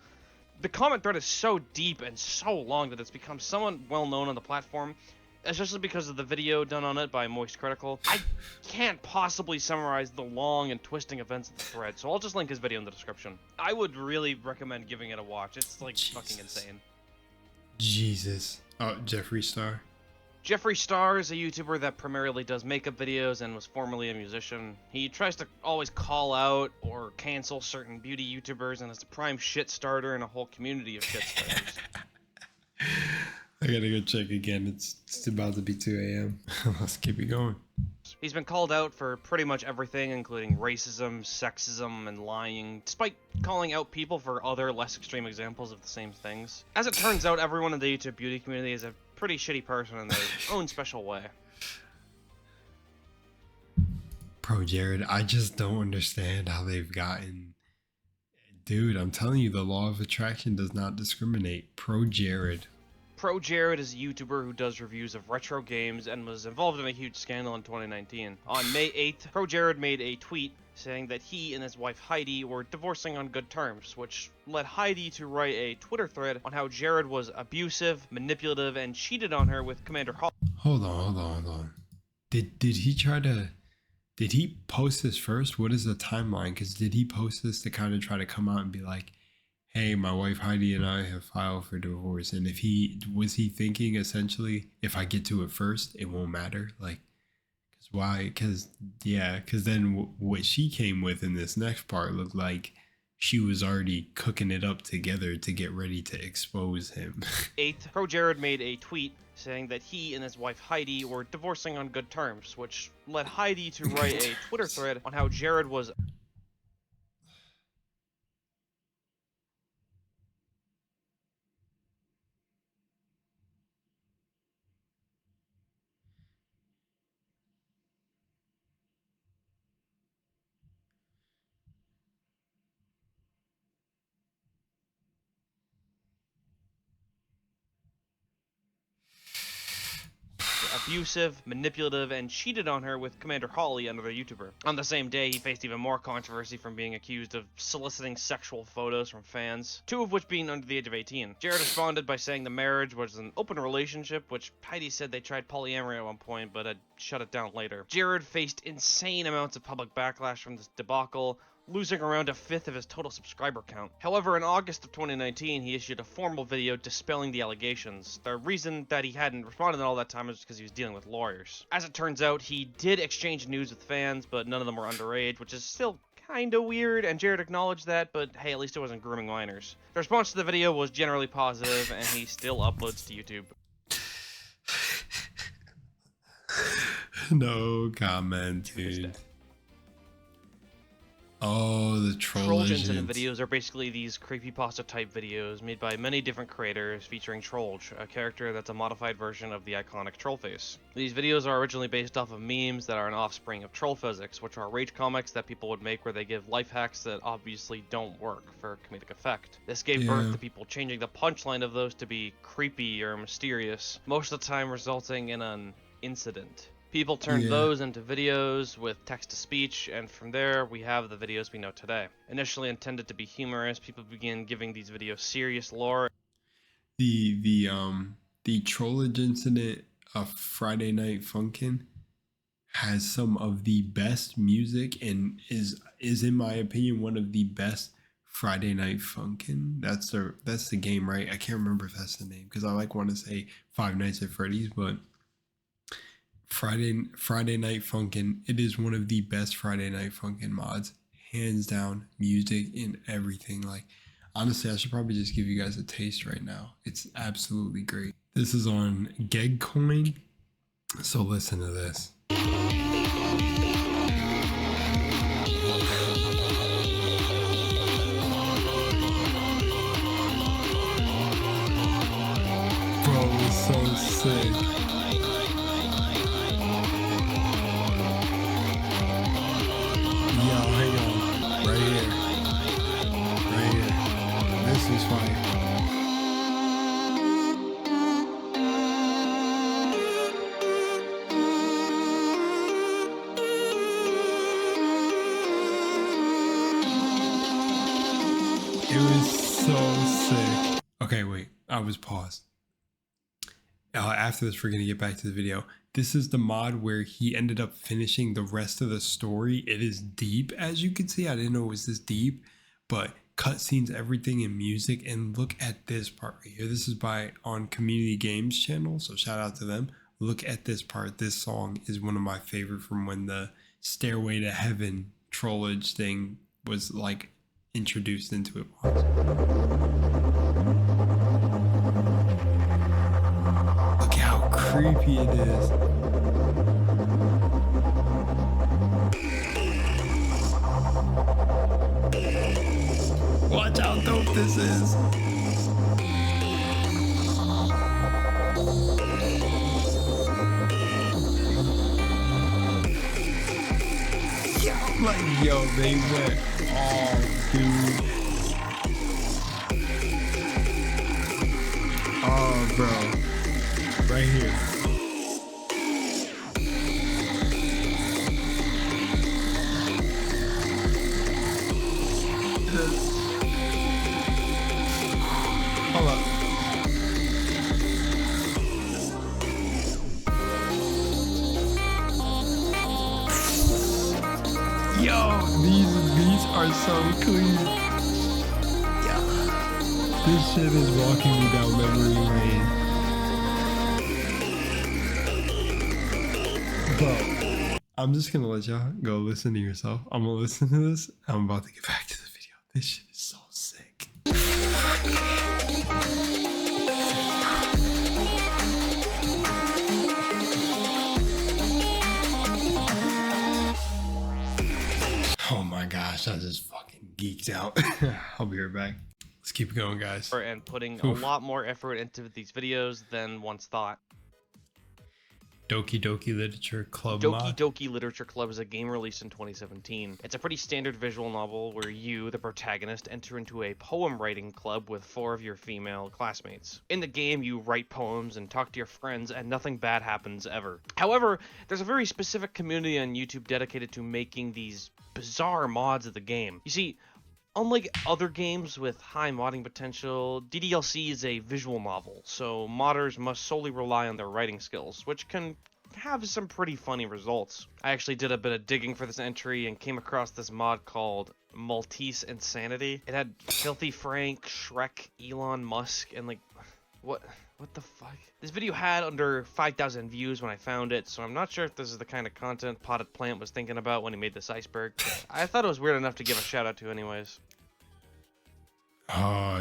The comment thread is so deep and so long that it's become somewhat well known on the platform, especially because of the video done on it by Moist Critical. I can't possibly summarize the long and twisting events of the thread, so I'll just link his video in the description. I would really recommend giving it a watch. It's like fucking insane. Jesus. Oh, Jeffree Star. Jeffree Star is a YouTuber that primarily does makeup videos and was formerly a musician. He tries to always call out or cancel certain beauty YouTubers and is the prime shit starter in a whole community of shit starters. I gotta go check again. It's about to be 2 a.m. Let's keep it going. He's been called out for pretty much everything, including racism, sexism, and lying, despite calling out people for other less extreme examples of the same things. As it turns out, everyone in the YouTube beauty community is a pretty shitty person in their own special way. Bro, Jared, I just don't understand how they've gotten... Dude, I'm telling you, the law of attraction does not discriminate. Pro Jared. Pro Jared is a YouTuber who does reviews of retro games and was involved in a huge scandal in 2019. On May 8th, Pro Jared made a tweet saying that he and his wife Heidi were divorcing on good terms, which led Heidi to write a Twitter thread on how Jared was abusive, manipulative, and cheated on her with Commander Hall. Hold on. Did he try to... Did he post this first? What is the timeline? Because did he post this to kind of try to come out and be like, hey, my wife Heidi and I have filed for divorce? And if he was he thinking essentially, if I get to it first, it won't matter? Like, because why? Because then what she came with in this next part looked like she was already cooking it up together to get ready to expose him. 8th, Pro Jared made a tweet saying that he and his wife Heidi were divorcing on good terms, which led Heidi to write a Twitter thread on how Jared was... abusive, manipulative, and cheated on her with Commander Holly, another YouTuber. On the same day, he faced even more controversy from being accused of soliciting sexual photos from fans, 2 of which being under the age of 18. Jared responded by saying the marriage was an open relationship, which Heidi said they tried polyamory at one point, but had shut it down later. Jared faced insane amounts of public backlash from this debacle, losing around a fifth of his total subscriber count. However, in August of 2019, he issued a formal video dispelling the allegations. The reason that he hadn't responded in all that time is because he was dealing with lawyers. As it turns out, he did exchange nudes with fans, but none of them were underage, which is still kinda weird, and Jared acknowledged that, but hey, at least it wasn't grooming minors. The response to the video was generally positive, and he still uploads to YouTube. No comment, dude. Oh, the Troll Trolligence. incident videos are basically these creepypasta type videos made by many different creators featuring Trollge, a character that's a modified version of the iconic troll face. These videos are originally based off of memes that are an offspring of troll physics, which are rage comics that people would make where they give life hacks that obviously don't work for comedic effect. This gave birth to people changing the punchline of those to be creepy or mysterious, most of the time resulting in an incident. People turned those into videos with text-to-speech, and from there, we have the videos we know today. Initially intended to be humorous, people began giving these videos serious lore. The Trollage incident of Friday Night Funkin' has some of the best music and is in my opinion one of the best Friday Night Funkin'. That's the game, right? I can't remember if that's the name because I want to say Five Nights at Freddy's, but Friday Night Funkin', it is one of the best Friday Night Funkin' mods, hands down. Music and everything. Honestly, I should probably just give you guys a taste right now. It's absolutely great. This is on Gegcoin, so listen to this. Bro, it's so sick. This is fire. It was so sick. Okay, wait. I was paused. After this, we're going to get back to the video. This is the mod where he ended up finishing the rest of the story. It is deep, as you can see. I didn't know it was this deep, but cutscenes, everything in music. And look at this part right here. This is on Community Games channel, so shout out to them. Look at this part. This song is one of my favorite from when the Stairway to Heaven trollage thing was introduced into it. Look how creepy it is. Watch how dope this is. Yo, they went all, dude. Oh, bro. Right here. Hold up. Yo, these beats are so clean. Yeah. This shit is walking me down memory lane. Bro, I'm just gonna let y'all go listen to yourself. I'm gonna listen to this. I'm about to get back to the video. This shit is so sick. Oh my gosh, I just fucking geeked out. I'll be right back. Let's keep going, guys. And putting a lot more effort into these videos than once thought. Doki Doki Literature Club Doki mod. Doki Literature Club is a game released in 2017. It's a pretty standard visual novel where you, the protagonist, enter into a poem writing club with 4 of your female classmates. In the game, you write poems and talk to your friends, and nothing bad happens ever. However, there's a very specific community on YouTube dedicated to making these bizarre mods of the game. You see, unlike other games with high modding potential, DDLC is a visual novel, so modders must solely rely on their writing skills, which can have some pretty funny results. I actually did a bit of digging for this entry and came across this mod called Maltese Insanity. It had Filthy Frank, Shrek, Elon Musk, and like, what the fuck? This video had under 5,000 views when I found it, so I'm not sure if this is the kind of content Potted Plant was thinking about when he made this Iceberg. I thought it was weird enough to give a shout out to anyways.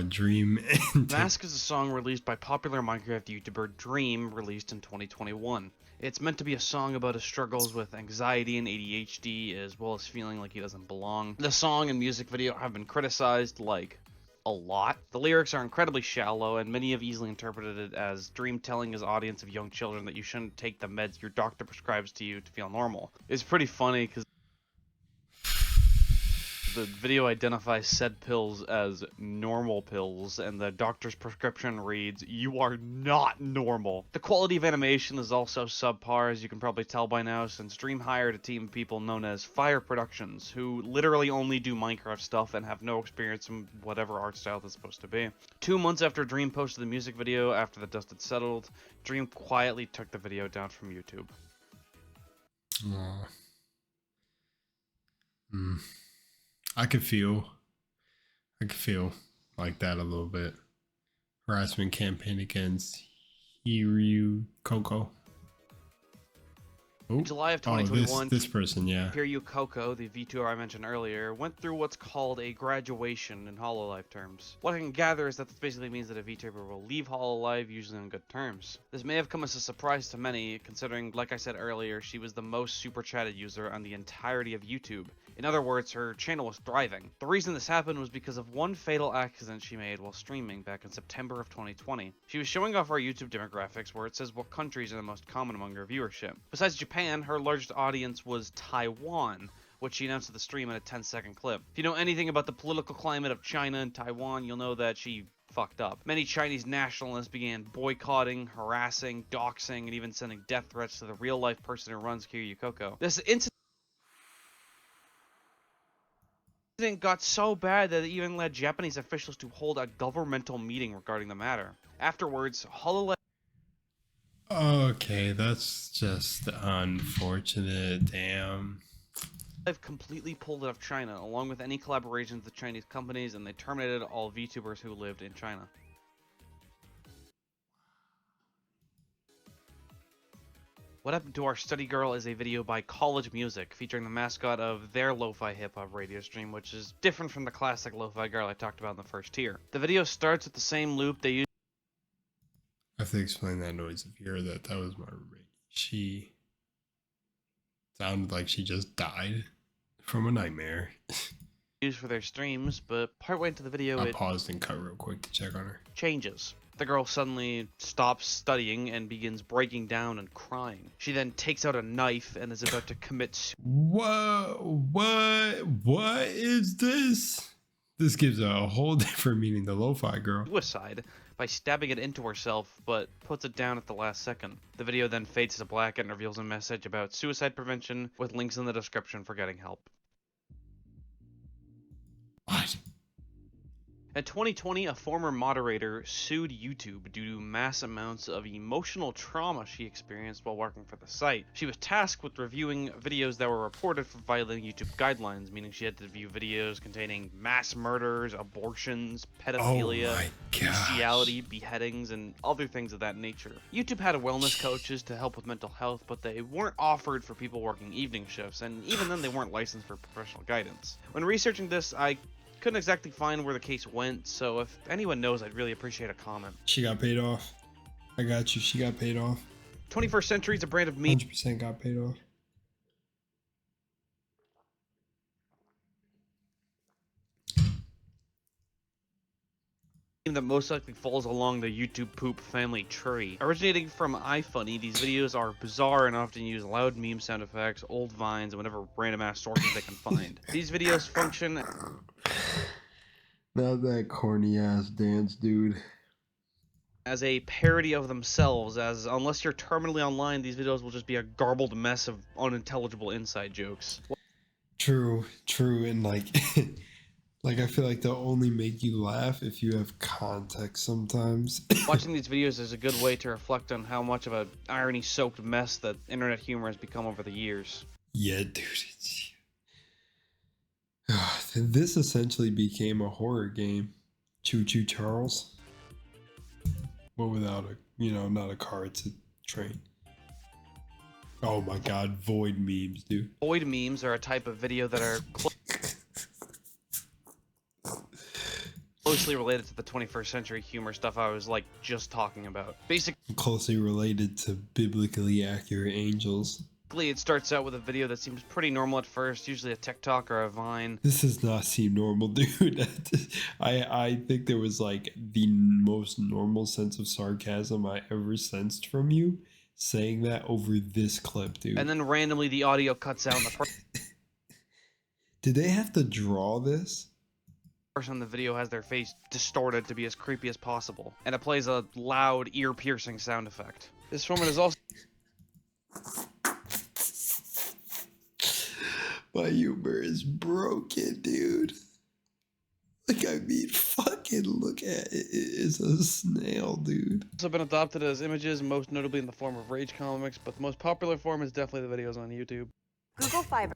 Dream. Mask is a song released by popular Minecraft YouTuber Dream, released in 2021. It's meant to be a song about his struggles with anxiety and ADHD, as well as feeling like he doesn't belong. The song and music video have been criticized, like, a lot. The lyrics are incredibly shallow, and many have easily interpreted it as Dream telling his audience of young children that you shouldn't take the meds your doctor prescribes to you to feel normal. It's pretty funny because the video identifies said pills as normal pills, and the doctor's prescription reads, "You are not normal." The quality of animation is also subpar, as you can probably tell by now, since Dream hired a team of people known as Fire Productions, who literally only do Minecraft stuff and have no experience in whatever art style that's supposed to be. 2 months after Dream posted the music video, after the dust had settled, Dream quietly took the video down from YouTube. Aw. I could feel like that a little bit. Harassment campaign against Hiryu Coco. In July of 2021, this person, yeah. Hiryu Coco, the VTuber I mentioned earlier, went through what's called a graduation in Hololive terms. What I can gather is that this basically means that a VTuber will leave Hololive, usually on good terms. This may have come as a surprise to many, considering, like I said earlier, she was the most super chatted user on the entirety of YouTube. In other words, her channel was thriving. The reason this happened was because of one fatal accident she made while streaming back in September of 2020. She was showing off our YouTube demographics where it says what countries are the most common among her viewership. Besides Japan, her largest audience was Taiwan, which she announced at the stream in a 10-second clip. If you know anything about the political climate of China and Taiwan, you'll know that she fucked up. Many Chinese nationalists began boycotting, harassing, doxing, and even sending death threats to the real-life person who runs Kiryu Coco. This incident got so bad that it even led Japanese officials to hold a governmental meeting regarding the matter. Afterwards, HoloLens Okay, that's just unfortunate. Damn. completely pulled out of China, along with any collaborations with Chinese companies, and they terminated all VTubers who lived in China. What Happened to Our Study Girl is a video by College Music, featuring the mascot of their lo-fi hip-hop radio stream, which is different from the classic lo-fi girl I talked about in the first tier. The video starts with the same loop they used. I have to explain that noise if you hear that. That was my roommate. She sounded like she just died from a nightmare. Used for their streams, but partway into the video I it paused and cut real quick to check on her. changes. The girl suddenly stops studying and begins breaking down and crying. She then takes out a knife and is about to commit Whoa, what is this? This gives a whole different meaning to Lo-Fi Girl. suicide by stabbing it into herself, but puts it down at the last second. The video then fades to black and reveals a message about suicide prevention with links in the description for getting help. What? In 2020, a former moderator sued YouTube due to mass amounts of emotional trauma she experienced while working for the site. She was tasked with reviewing videos that were reported for violating YouTube guidelines, meaning she had to view videos containing mass murders, abortions, pedophilia, Oh my gosh. bestiality, beheadings, and other things of that nature. YouTube had wellness coaches to help with mental health, but they weren't offered for people working evening shifts, and even then they weren't licensed for professional guidance. When researching this, I couldn't exactly find where the case went, so if anyone knows, I'd really appreciate a comment. She got paid off. I got you. She got paid off. 21st Century is a brand of meat 100% got paid off. that most likely falls along the YouTube poop family tree. Originating from iFunny, these videos are bizarre and often use loud meme sound effects, old vines, and whatever random ass sources they can find. These videos function Not that corny ass dance, dude. as a parody of themselves, as unless you're terminally online, these videos will just be a garbled mess of unintelligible inside jokes. True, and like, like I feel like they'll only make you laugh if you have context sometimes. Watching these videos is a good way to reflect on how much of an irony-soaked mess that internet humor has become over the years. Yeah, dude. This essentially became a horror game. Choo Choo Charles. But without a, not a car, it's a train. Oh my god, void memes, dude. Void memes are a type of video that are closely related to the 21st century humor stuff I was just talking about. Basically, Closely related to biblically accurate angels. it starts out with a video that seems pretty normal at first, usually a TikTok or a Vine. This does not seem normal, dude. I think there was the most normal sense of sarcasm I ever sensed from you saying that over this clip, dude. And then randomly the audio cuts out and the Did they have to draw this? person in the video has their face distorted to be as creepy as possible. And it plays a loud, ear-piercing sound effect. This woman is also... My humor is broken, dude. Fucking look at it. It's a snail, dude. also been adopted as images, most notably in the form of Rage comics, but the most popular form is definitely the videos on YouTube. Google Fiber.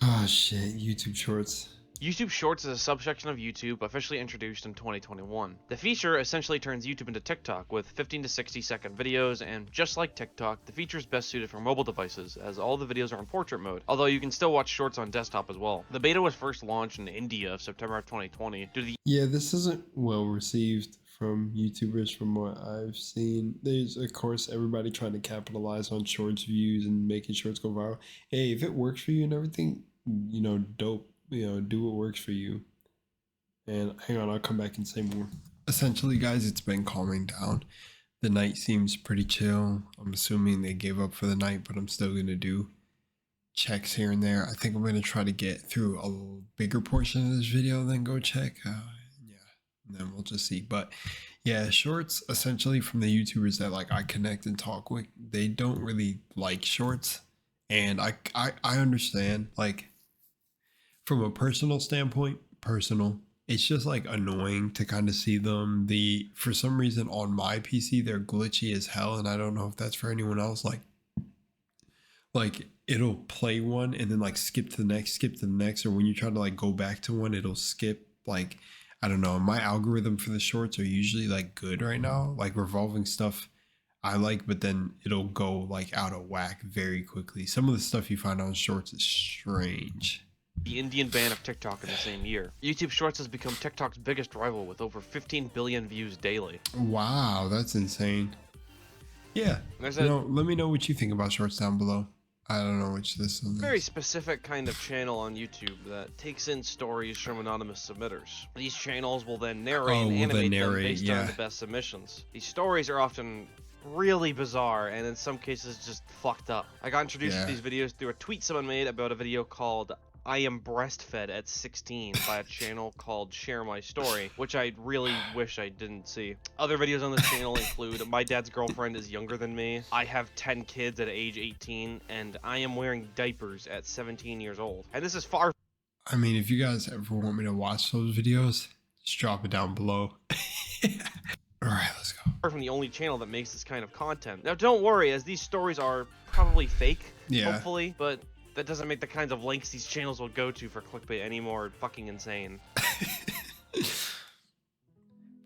Oh shit, YouTube Shorts. YouTube Shorts is a subsection of YouTube officially introduced in 2021. The feature essentially turns YouTube into TikTok with 15 to 60 second videos, and just like TikTok, the feature is best suited for mobile devices as all the videos are in portrait mode, although you can still watch Shorts on desktop as well. The beta was first launched in India September of 2020 due to the Yeah, this isn't well received from YouTubers from what I've seen. There's, of course, everybody trying to capitalize on Shorts views and making Shorts go viral. Hey, if it works for you and everything, dope. Do what works for you. And hang on, I'll come back and say more. Essentially, guys, it's been calming down. The night seems pretty chill. I'm assuming they gave up for the night, but I'm still going to do checks here and there. I think I'm going to try to get through a bigger portion of this video, then go check. Yeah, and then we'll just see. But yeah, Shorts, essentially from the YouTubers that I connect and talk with, they don't really like Shorts. And I understand, from a personal standpoint, it's just annoying to kind of see them. For some reason on my PC, they're glitchy as hell, and I don't know if that's for anyone else. It'll play one and then skip to the next, or when you try to go back to one, it'll skip. I don't know. My algorithm for the Shorts are usually good right now, revolving stuff I like, but then it'll go out of whack very quickly. Some of the stuff you find on Shorts is strange. the Indian ban of TikTok in the same year. YouTube Shorts has become TikTok's biggest rival with over 15 billion views daily. Wow, that's insane. Yeah, let me know what you think about Shorts down below. I don't know which this is. Very specific kind of channel on YouTube that takes in stories from anonymous submitters. These channels will then narrate and animate them based on the best submissions. These stories are often really bizarre and in some cases just fucked up. I got introduced to these videos through a tweet someone made about a video called I am breastfed at 16 by a channel called Share My Story, which I really wish I didn't see. Other videos on this channel include My Dad's Girlfriend is Younger Than Me, I Have 10 Kids at age 18, and I Am Wearing Diapers at 17 years old. And this is far... I mean, if you guys ever want me to watch those videos, just drop it down below. Alright, let's go. Far from the only channel that makes this kind of content. Now don't worry, as these stories are probably fake, hopefully, but that doesn't make the kinds of lengths these channels will go to for clickbait any more fucking insane.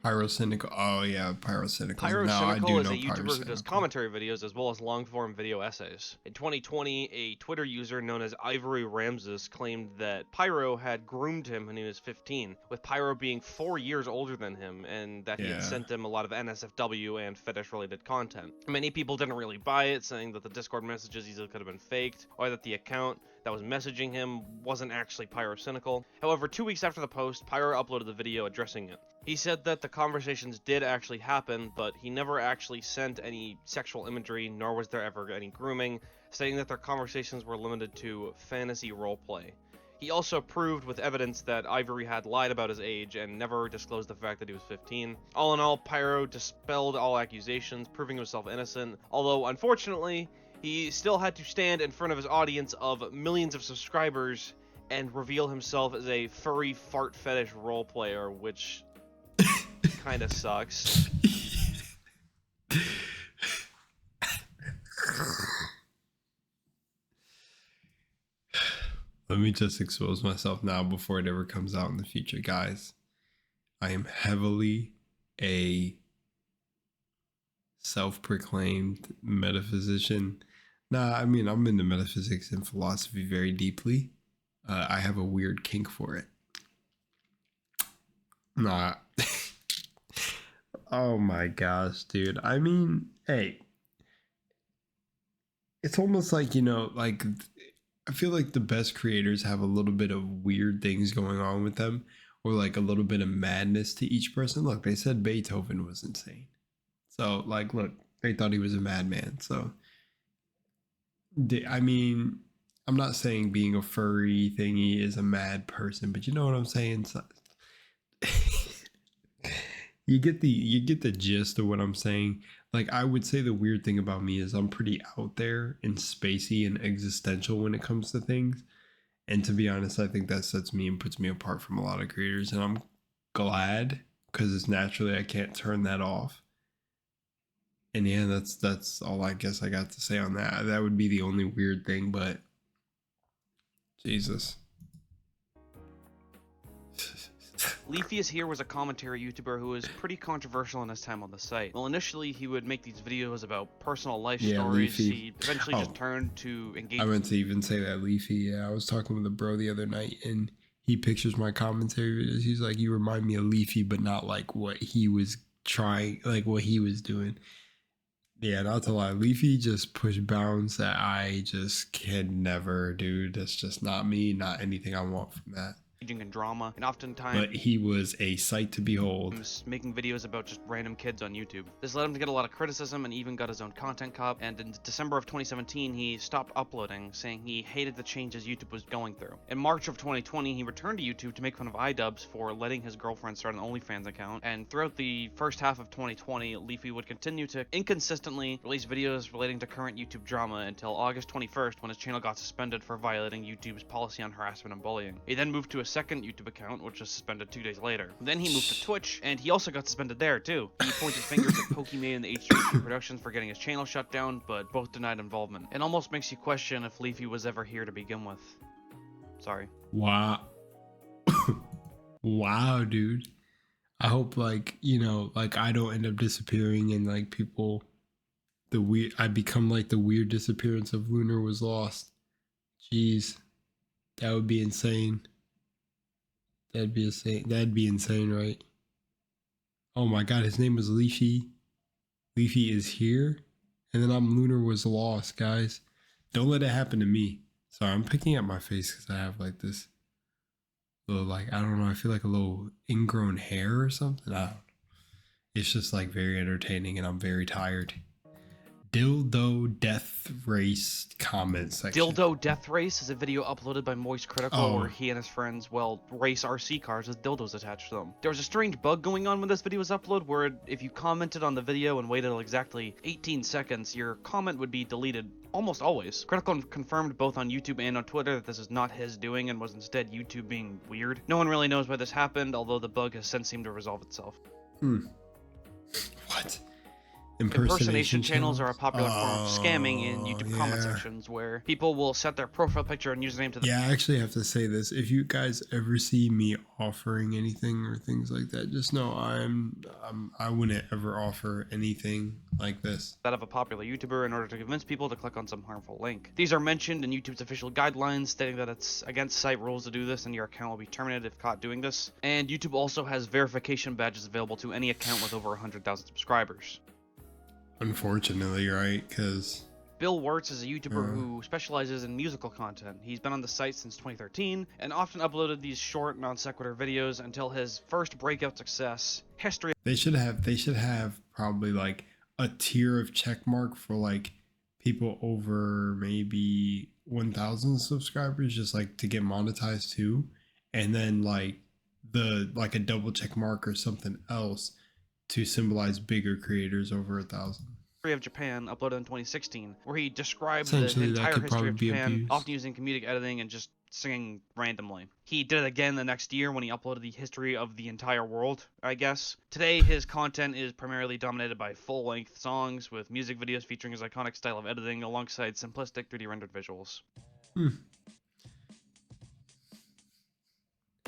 Pyrocynical. Oh yeah, Pyrocynical. Pyrocynical is a YouTuber who does commentary videos as well as long-form video essays. In 2020, a Twitter user known as Ivory Ramses claimed that Pyro had groomed him when he was 15, with Pyro being 4 years older than him, and that he had sent him a lot of NSFW and fetish-related content. Many people didn't really buy it, saying that the Discord messages easily could have been faked, or that the account that was messaging him wasn't actually pyrocynical. However, 2 weeks after the post, Pyro uploaded the video addressing it. He said that the conversations did actually happen, but he never actually sent any sexual imagery, nor was there ever any grooming, stating that their conversations were limited to fantasy roleplay. He also proved with evidence that Ivory had lied about his age and never disclosed the fact that he was 15. All in all, Pyro dispelled all accusations, proving himself innocent, although unfortunately, he still had to stand in front of his audience of millions of subscribers and reveal himself as a furry fart fetish role player, which kinda sucks. Let me just expose myself now before it ever comes out in the future, guys. I am heavily a self-proclaimed metaphysician. Nah, I mean, I'm into metaphysics and philosophy very deeply. I have a weird kink for it. Nah. Oh my gosh, dude. I mean, hey. It's almost like, you know, like, I feel like the best creators have a little bit of weird things going on with them, or like a little bit of madness to each person. Look, they said Beethoven was insane. So, like, look, they thought he was a madman. So, I mean, I'm not saying being a furry thingy is a mad person, but you know what I'm saying? So, you get the gist of what I'm saying. Like, I would say the weird thing about me is I'm pretty out there and spacey and existential when it comes to things. And to be honest, I think that sets me and puts me apart from a lot of creators. And I'm glad, because it's naturally I can't turn that off. And yeah, that's all I guess I got to say on that. That would be the only weird thing, but Jesus. Leafy is Here was a commentary YouTuber who was pretty controversial in his time on the site. Well, initially he would make these videos about personal life stories. Leafy. He eventually just turned to engage. I meant to even say that, Leafy. Yeah, I was talking with a bro the other night, and he pictures my commentary videos. He's like, you remind me of Leafy, but not like what he was trying, like what he was doing. Yeah, not to lie, Leafy just pushed bounds that I just can never do. That's just not me, not anything I want from that. In drama, and oftentimes But he was a sight to behold. making videos about just random kids on YouTube. This led him to get a lot of criticism and even got his own content cop, and in December of 2017 he stopped uploading, saying he hated the changes YouTube was going through. In March of 2020 he returned to YouTube to make fun of iDubbbz for letting his girlfriend start an OnlyFans account, and throughout the first half of 2020 Leafy would continue to inconsistently release videos relating to current YouTube drama until August 21st when his channel got suspended for violating YouTube's policy on harassment and bullying. He then moved to a second YouTube account, which was suspended 2 days later. Then he moved to Twitch, and he also got suspended there too. He pointed fingers at Pokimane and the H3 Productions for getting his channel shut down, but both denied involvement. It almost makes you question if Leafy was ever here to begin with. Sorry. Wow. Wow, dude. I hope, like, you know, like I don't end up disappearing and like people, I become like the weird disappearance of Lunar Was Lost. Jeez. That would be insane. That'd be insane, right? Oh my god, his name was Leafy. Leafy is here. And then I'm Lunar Was Lost, guys. Don't let it happen to me. Sorry, I'm picking at my face because I have like this little, like, I don't know, I feel like a little ingrown hair or something. I don't know. It's just like very entertaining and I'm very tired. Dildo Death Race comment section. Dildo Death Race is a video uploaded by Moist Critical where he and his friends, well, race RC cars with dildos attached to them. There was a strange bug going on when this video was uploaded where if you commented on the video and waited exactly 18 seconds, your comment would be deleted almost always. Critical confirmed both on YouTube and on Twitter that this is not his doing and was instead YouTube being weird. No one really knows why this happened, although the bug has since seemed to resolve itself. What? Impersonation channels are a popular form of scamming in YouTube comment sections where people will set their profile picture and username to the I actually have to say this. If you guys ever see me offering anything or things like that, just know I wouldn't ever offer anything like this. that of a popular YouTuber in order to convince people to click on some harmful link. These are mentioned in YouTube's official guidelines stating that it's against site rules to do this and your account will be terminated if caught doing this. And YouTube also has verification badges available to any account with over 100,000 subscribers. Unfortunately, right? Because Bill Wirtz is a YouTuber who specializes in musical content. He's been on the site since 2013 and often uploaded these short, non sequitur videos until his first breakout success, History. They should have probably like a tier of checkmark for like people over maybe 1,000 subscribers, just like to get monetized too, and then like a double check mark or something else to symbolize bigger creators over 1,000. Of Japan, uploaded in 2016, where he described the Essentially, that entire could history probably of be Japan, abused. often using comedic editing and just singing randomly. He did it again the next year when he uploaded the history of the entire world, I guess. Today, his content is primarily dominated by full-length songs with music videos featuring his iconic style of editing alongside simplistic 3D rendered visuals.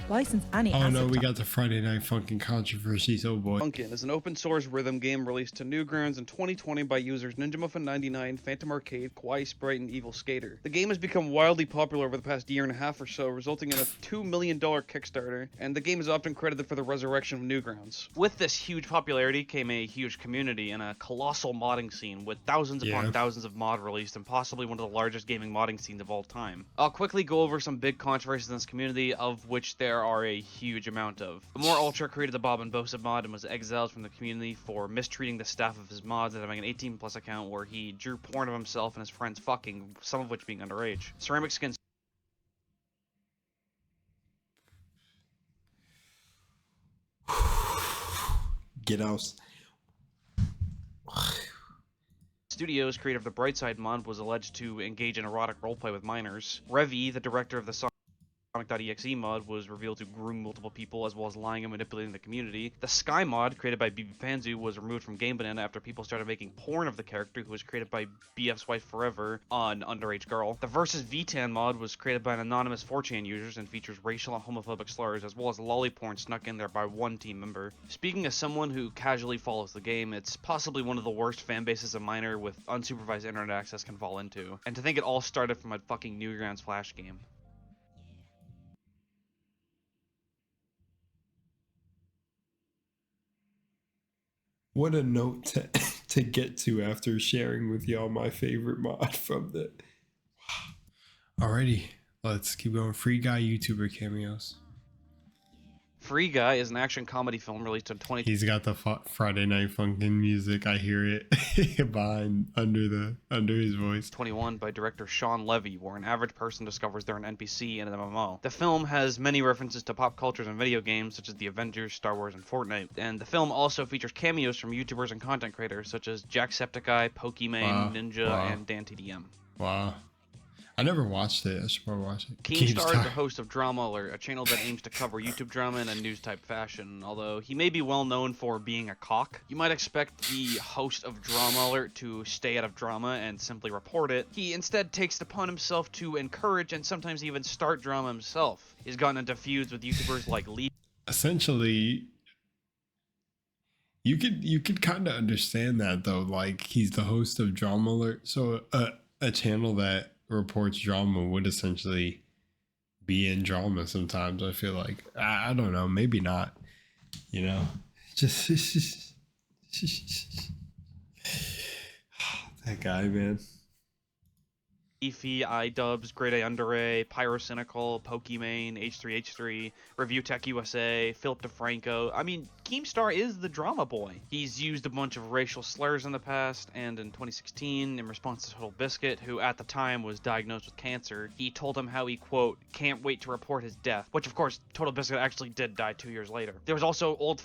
License any Oh no, asset we got the Friday Night Funkin' controversies. Oh boy. Funkin' is an open source rhythm game released to Newgrounds in 2020 by users NinjaMuffin99, Phantom Arcade, Kawaii Sprite, and Evil Skater. The game has become wildly popular over the past year and a half or so, resulting in a $2 million Kickstarter, and the game is often credited for the resurrection of Newgrounds. With this huge popularity came a huge community and a colossal modding scene, with thousands upon thousands of mods released and possibly one of the largest gaming modding scenes of all time. I'll quickly go over some big controversies in this community, of which there are a huge amount of. More Ultra created the Bob and Bosa mod and was exiled from the community for mistreating the staff of his mods and having an 18+ account where he drew porn of himself and his friends fucking, some of which being underage. Ceramic Skins Get out. Studios, creator of the Brightside mod, was alleged to engage in erotic roleplay with minors. Revy, the director of the Sonic.exe mod, was revealed to groom multiple people as well as lying and manipulating the community. The Sky mod, created by BB Panzu, was removed from Game Banana after people started making porn of the character, who was created by BF's wife Forever, an underage girl. The Versus VTAN mod was created by an anonymous 4chan users and features racial and homophobic slurs as well as lolly porn snuck in there by one team member. Speaking as someone who casually follows the game, it's possibly one of the worst fan bases a minor with unsupervised internet access can fall into. And to think it all started from a fucking Newgrounds Flash game. What a note to get to after sharing with y'all my favorite mod from the... Alrighty, let's keep going. Free Guy YouTuber cameos. Free Guy is an action comedy film released in 2020. He's got the Friday Night Funkin' music. I hear it behind under his voice. 21 by director Sean Levy, where an average person discovers they're an NPC in an MMO. The film has many references to pop cultures and video games such as the Avengers, Star Wars, and Fortnite. And the film also features cameos from YouTubers and content creators such as Jacksepticeye, Pokimane, Ninja, and DanTDM. Wow. I never watched it. I should probably watch it. Keemstar is the host of Drama Alert, a channel that aims to cover YouTube drama in a news-type fashion. Although he may be well known for being a cock, you might expect the host of Drama Alert to stay out of drama and simply report it. He instead takes it upon himself to encourage and sometimes even start drama himself. He's gotten into feuds with YouTubers like Lee. Essentially, you could kind of understand that though. Like, he's the host of Drama Alert, so a channel that reports drama would essentially be in drama sometimes. I feel like I don't know, maybe not, you know, just that guy, man. Leafy, iDubbbz, Grade A Under A, Pyrocynical, Pokimane, H3H3, Review Tech USA, Philip DeFranco. I mean, Keemstar is the drama boy. He's used a bunch of racial slurs in the past, and in 2016, in response to Total Biscuit, who at the time was diagnosed with cancer, he told him how he, quote, can't wait to report his death, which of course, Total Biscuit actually did die 2 years later. There was also old...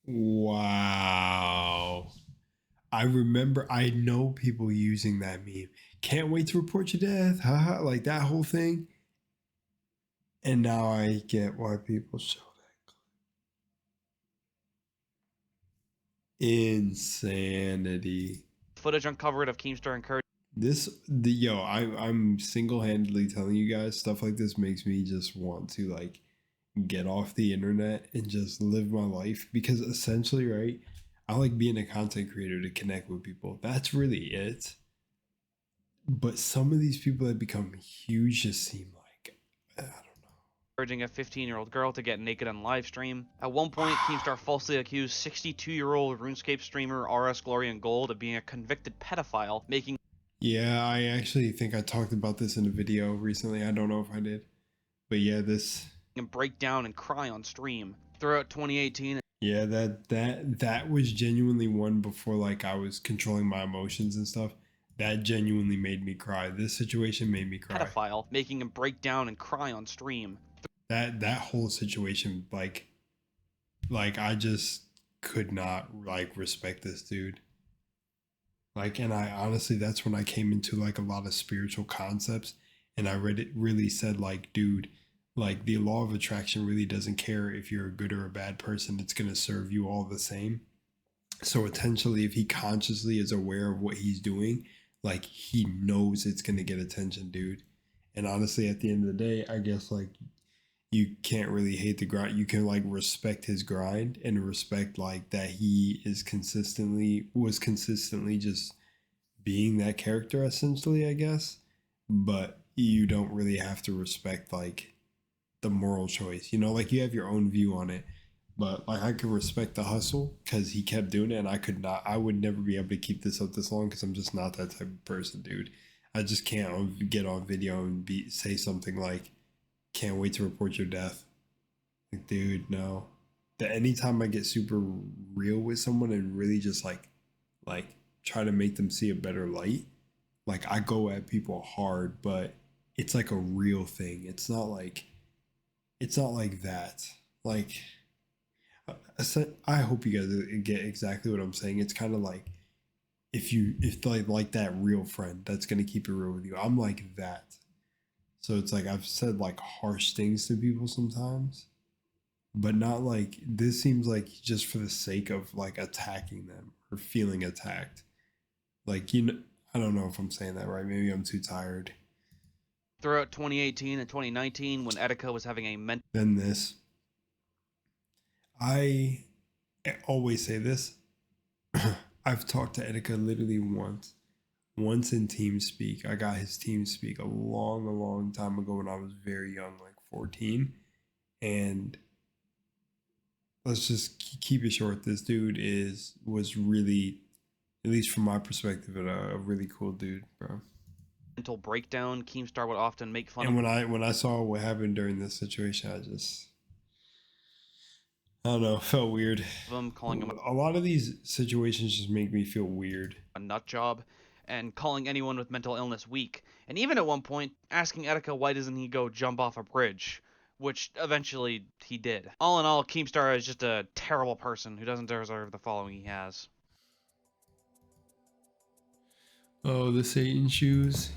Wow. I know people using that meme. Can't wait to report your death. Haha, like that whole thing. And now I get why people show that clip. Insanity. Footage uncovered of Keemstar encouraging I'm single-handedly telling you guys, stuff like this makes me just want to like get off the internet and just live my life, because essentially, right, I like being a content creator to connect with people. That's really it. But some of these people that become huge just seem like, I don't know. encouraging a 15-year-old girl to get naked on live stream. At one point, Keemstar falsely accused 62-year-old RuneScape streamer RS Glory and Gold of being a convicted pedophile, making Yeah, I actually think I talked about this in a video recently. I don't know if I did. But yeah, this... him break down and cry on stream. Throughout 2018... Yeah, that was genuinely one before, like, I was controlling my emotions and stuff. That genuinely made me cry. This situation made me cry. Pedophile, making him break down and cry on stream. That whole situation, like I just could not, like, respect this dude. Like, and I honestly, that's when I came into, like, a lot of spiritual concepts, and I read it really said, like, dude, like, the law of attraction really doesn't care if you're a good or a bad person. It's going to serve you all the same. So potentially, if he consciously is aware of what he's doing, like, he knows it's going to get attention, dude. And honestly, at the end of the day, I guess, like, you can't really hate the grind. You can, like, respect his grind and respect, like, that he was consistently just being that character, essentially, I guess. But you don't really have to respect, like, the moral choice. You know, like, you have your own view on it. But, like, I could respect the hustle because he kept doing it, and I would never be able to keep this up this long because I'm just not that type of person, dude. I just can't get on video and say something like, can't wait to report your death. Like, dude, no. That anytime I get super real with someone and really just, like try to make them see a better light, like, I go at people hard, but it's like a real thing. It's not like that. Like, I hope you guys get exactly what I'm saying. It's kind of like if like that real friend that's gonna keep it real with you. I'm like that. So it's like I've said, like, harsh things to people sometimes, but not like this. Seems like just for the sake of, like, attacking them or feeling attacked. Like, you know, I don't know if I'm saying that right. Maybe I'm too tired. Throughout 2018 and 2019, when Etika was having a mental... Then this. I always say this. I've talked to Etika literally once in TeamSpeak. I got his TeamSpeak a long time ago when I was very young, like 14. And let's just keep it short. This dude was really, at least from my perspective, a really cool dude, bro. Mental breakdown. Keemstar would often make fun and of... when I saw what happened during this situation, I don't know, felt weird. him, calling him A lot of these situations just make me feel weird. a nut job, and calling anyone with mental illness weak, and even at one point asking Etika why doesn't he go jump off a bridge, which eventually he did. All in all, Keemstar is just a terrible person who doesn't deserve the following he has. Oh, the Satan shoes.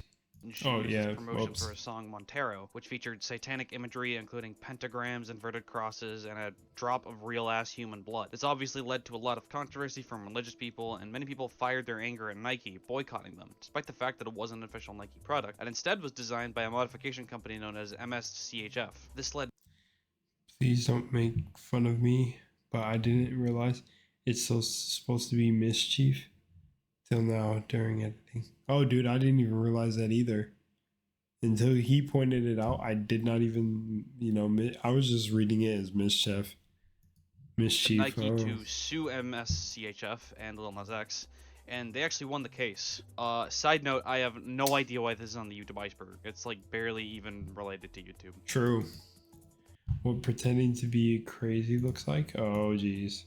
Oh, His yeah, promotion whoops. for his song Montero, which featured satanic imagery including pentagrams, inverted crosses, and a drop of real-ass human blood. This obviously led to a lot of controversy from religious people, and many people fired their anger at Nike, boycotting them, despite the fact that it wasn't an official Nike product, and instead was designed by a modification company known as MSCHF. This led... Please don't make fun of me, but I didn't realize it's supposed to be mischief till now during editing. Oh, dude, I didn't even realize that either. Until he pointed it out, I did not even, I was just reading it as mischief. Nike to sue MSCHF and Lil Nas X, and they actually won the case. Side note, I have no idea why this is on the YouTube Iceberg. It's, like, barely even related to YouTube. True. What pretending to be crazy looks like? Oh, jeez.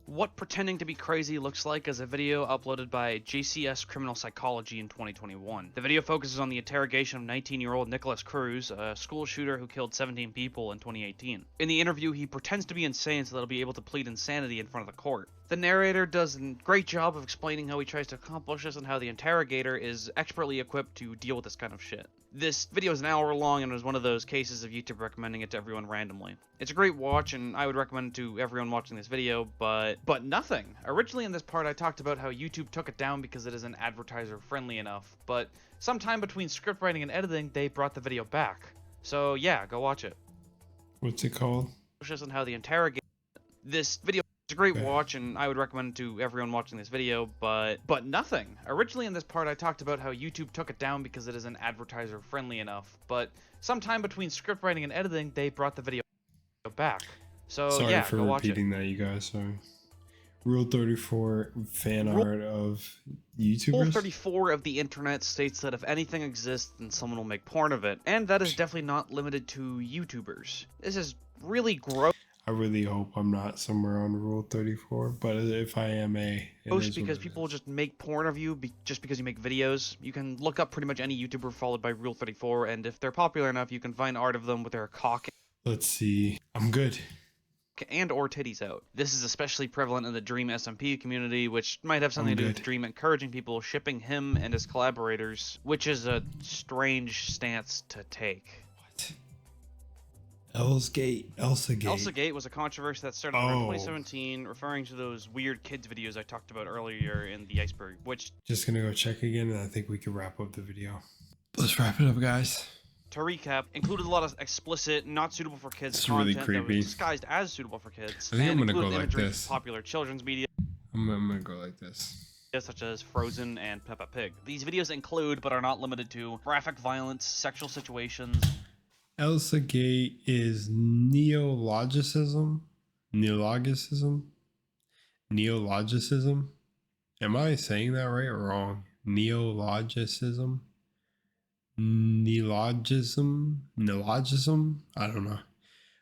What pretending to be crazy looks like is a video uploaded by JCS Criminal Psychology in 2021. The video focuses on the interrogation of 19-year-old Nicholas Cruz, a school shooter who killed 17 people in 2018. In the interview, he pretends to be insane so that he'll be able to plead insanity in front of the court. The narrator does a great job of explaining how he tries to accomplish this and how the interrogator is expertly equipped to deal with this kind of shit. This video is an hour long and is one of those cases of YouTube recommending it to everyone randomly. It's a great watch and I would recommend it to everyone watching this video, but nothing. Originally in this part I talked about how YouTube took it down because it isn't advertiser friendly enough, but sometime between script writing and editing they brought the video back. So yeah, go watch it. What's it called? And how the interrogator... This video It's a great Okay. watch, and I would recommend it to everyone watching this video, but nothing. Originally in this part, I talked about how YouTube took it down because it isn't advertiser friendly enough, but sometime between script writing and editing, they brought the video back. So Sorry yeah, for go watch it. repeating that, you guys. Sorry. Rule 34 fan art of Rule YouTubers. 34 of the internet states that if anything exists, then someone will make porn of it, and that is definitely not limited to YouTubers. This is really gross. I really hope I'm not somewhere on Rule 34, but if I am, Because people will just make porn of you just because you make videos. You can look up pretty much any YouTuber followed by Rule 34, and if they're popular enough, you can find art of them with their cock Let's see. I'm good. and or titties out. This is especially prevalent in the Dream SMP community, which might have something to do with good. Dream encouraging people shipping him and his collaborators, which is a strange stance to take. What? Elsa Gate. Elsa Gate was a controversy that started around Oh. 2017, referring to those weird kids videos I talked about earlier in the Iceberg, which, Just gonna go check again, and I think we can wrap up the video. Let's wrap it up, guys. to recap, included a lot of explicit, not suitable for kids It's really content that creepy. was disguised as suitable for kids, I think I'm and gonna go included like imagery this. from popular children's media I'm gonna go like this. such as Frozen and Peppa Pig. These videos include, but are not limited to, graphic violence, sexual situations. Elsa Gate is neologicism. Neologicism. Neologicism. Am I saying that right or wrong? Neologicism. Neologism. I don't know.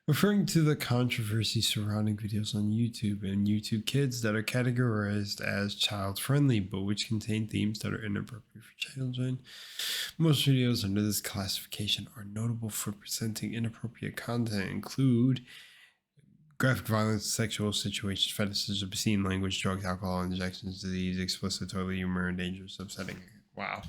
Referring to the controversy surrounding videos on YouTube and YouTube Kids that are categorized as child-friendly, but which contain themes that are inappropriate for children. Most videos under this classification are notable for presenting inappropriate content, include graphic violence, sexual situations, fetishes, obscene language, drugs, alcohol, injections, disease, explicit toilet humor, and dangerous, upsetting. Wow.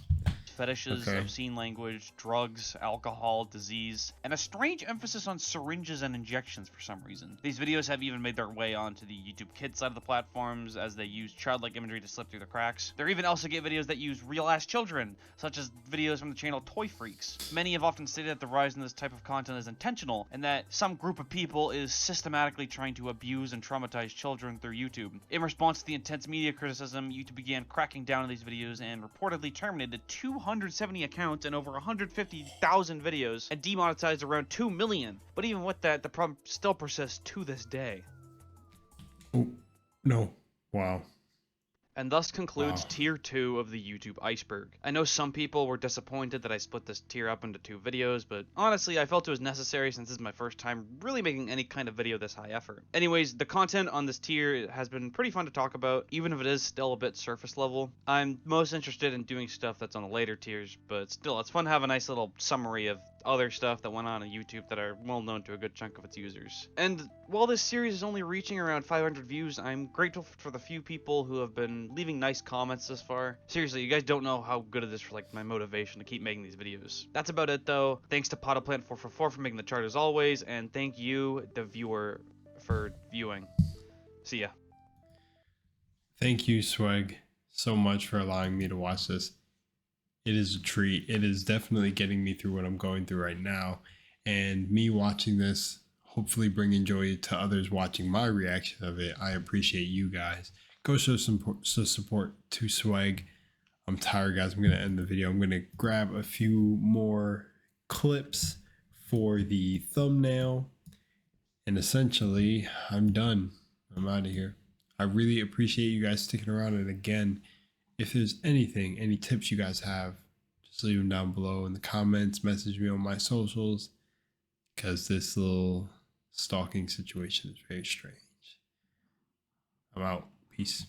Fetishes, Okay. obscene language, drugs, alcohol, disease, and a strange emphasis on syringes and injections for some reason. These videos have even made their way onto the YouTube Kids side of the platforms as they use childlike imagery to slip through the cracks. There are even also get videos that use real-ass children, such as videos from the channel Toy Freaks. Many have often stated that the rise in this type of content is intentional, and that some group of people is systematically trying to abuse and traumatize children through YouTube. In response to the intense media criticism, YouTube began cracking down on these videos and reportedly terminated 270 accounts and over 150,000 videos and demonetized around 2 million. But even with that, the problem still persists to this day. Oh, no. Wow. And thus concludes Wow. Tier 2 of the YouTube Iceberg. I know some people were disappointed that I split this tier up into 2 videos, but honestly I felt it was necessary since this is my first time really making any kind of video this high effort. Anyways, the content on this tier has been pretty fun to talk about, even if it is still a bit surface level. I'm most interested in doing stuff that's on the later tiers, but still, it's fun to have a nice little summary of other stuff that went on YouTube that are well known to a good chunk of its users. And while this series is only reaching around 500 views, I'm grateful for the few people who have been leaving nice comments this far. Seriously, you guys don't know how good it is for like my motivation to keep making these videos. That's about it though. Thanks to Potaplant444 for making the chart as always, and thank you, the viewer, for viewing. See ya. Thank you, Swag, so much for allowing me to watch this. It is a treat. It is definitely getting me through what I'm going through right now. And me watching this, hopefully bringing joy to others watching my reaction of it. I appreciate you guys. Go show some support to Swag. I'm tired, guys. I'm going to end the video. I'm going to grab a few more clips for the thumbnail. And essentially, I'm done. I'm out of here. I really appreciate you guys sticking around. And again, if there's anything, any tips you guys have, just leave them down below in the comments. Message me on my socials, because this little stalking situation is very strange. I'm out. Peace.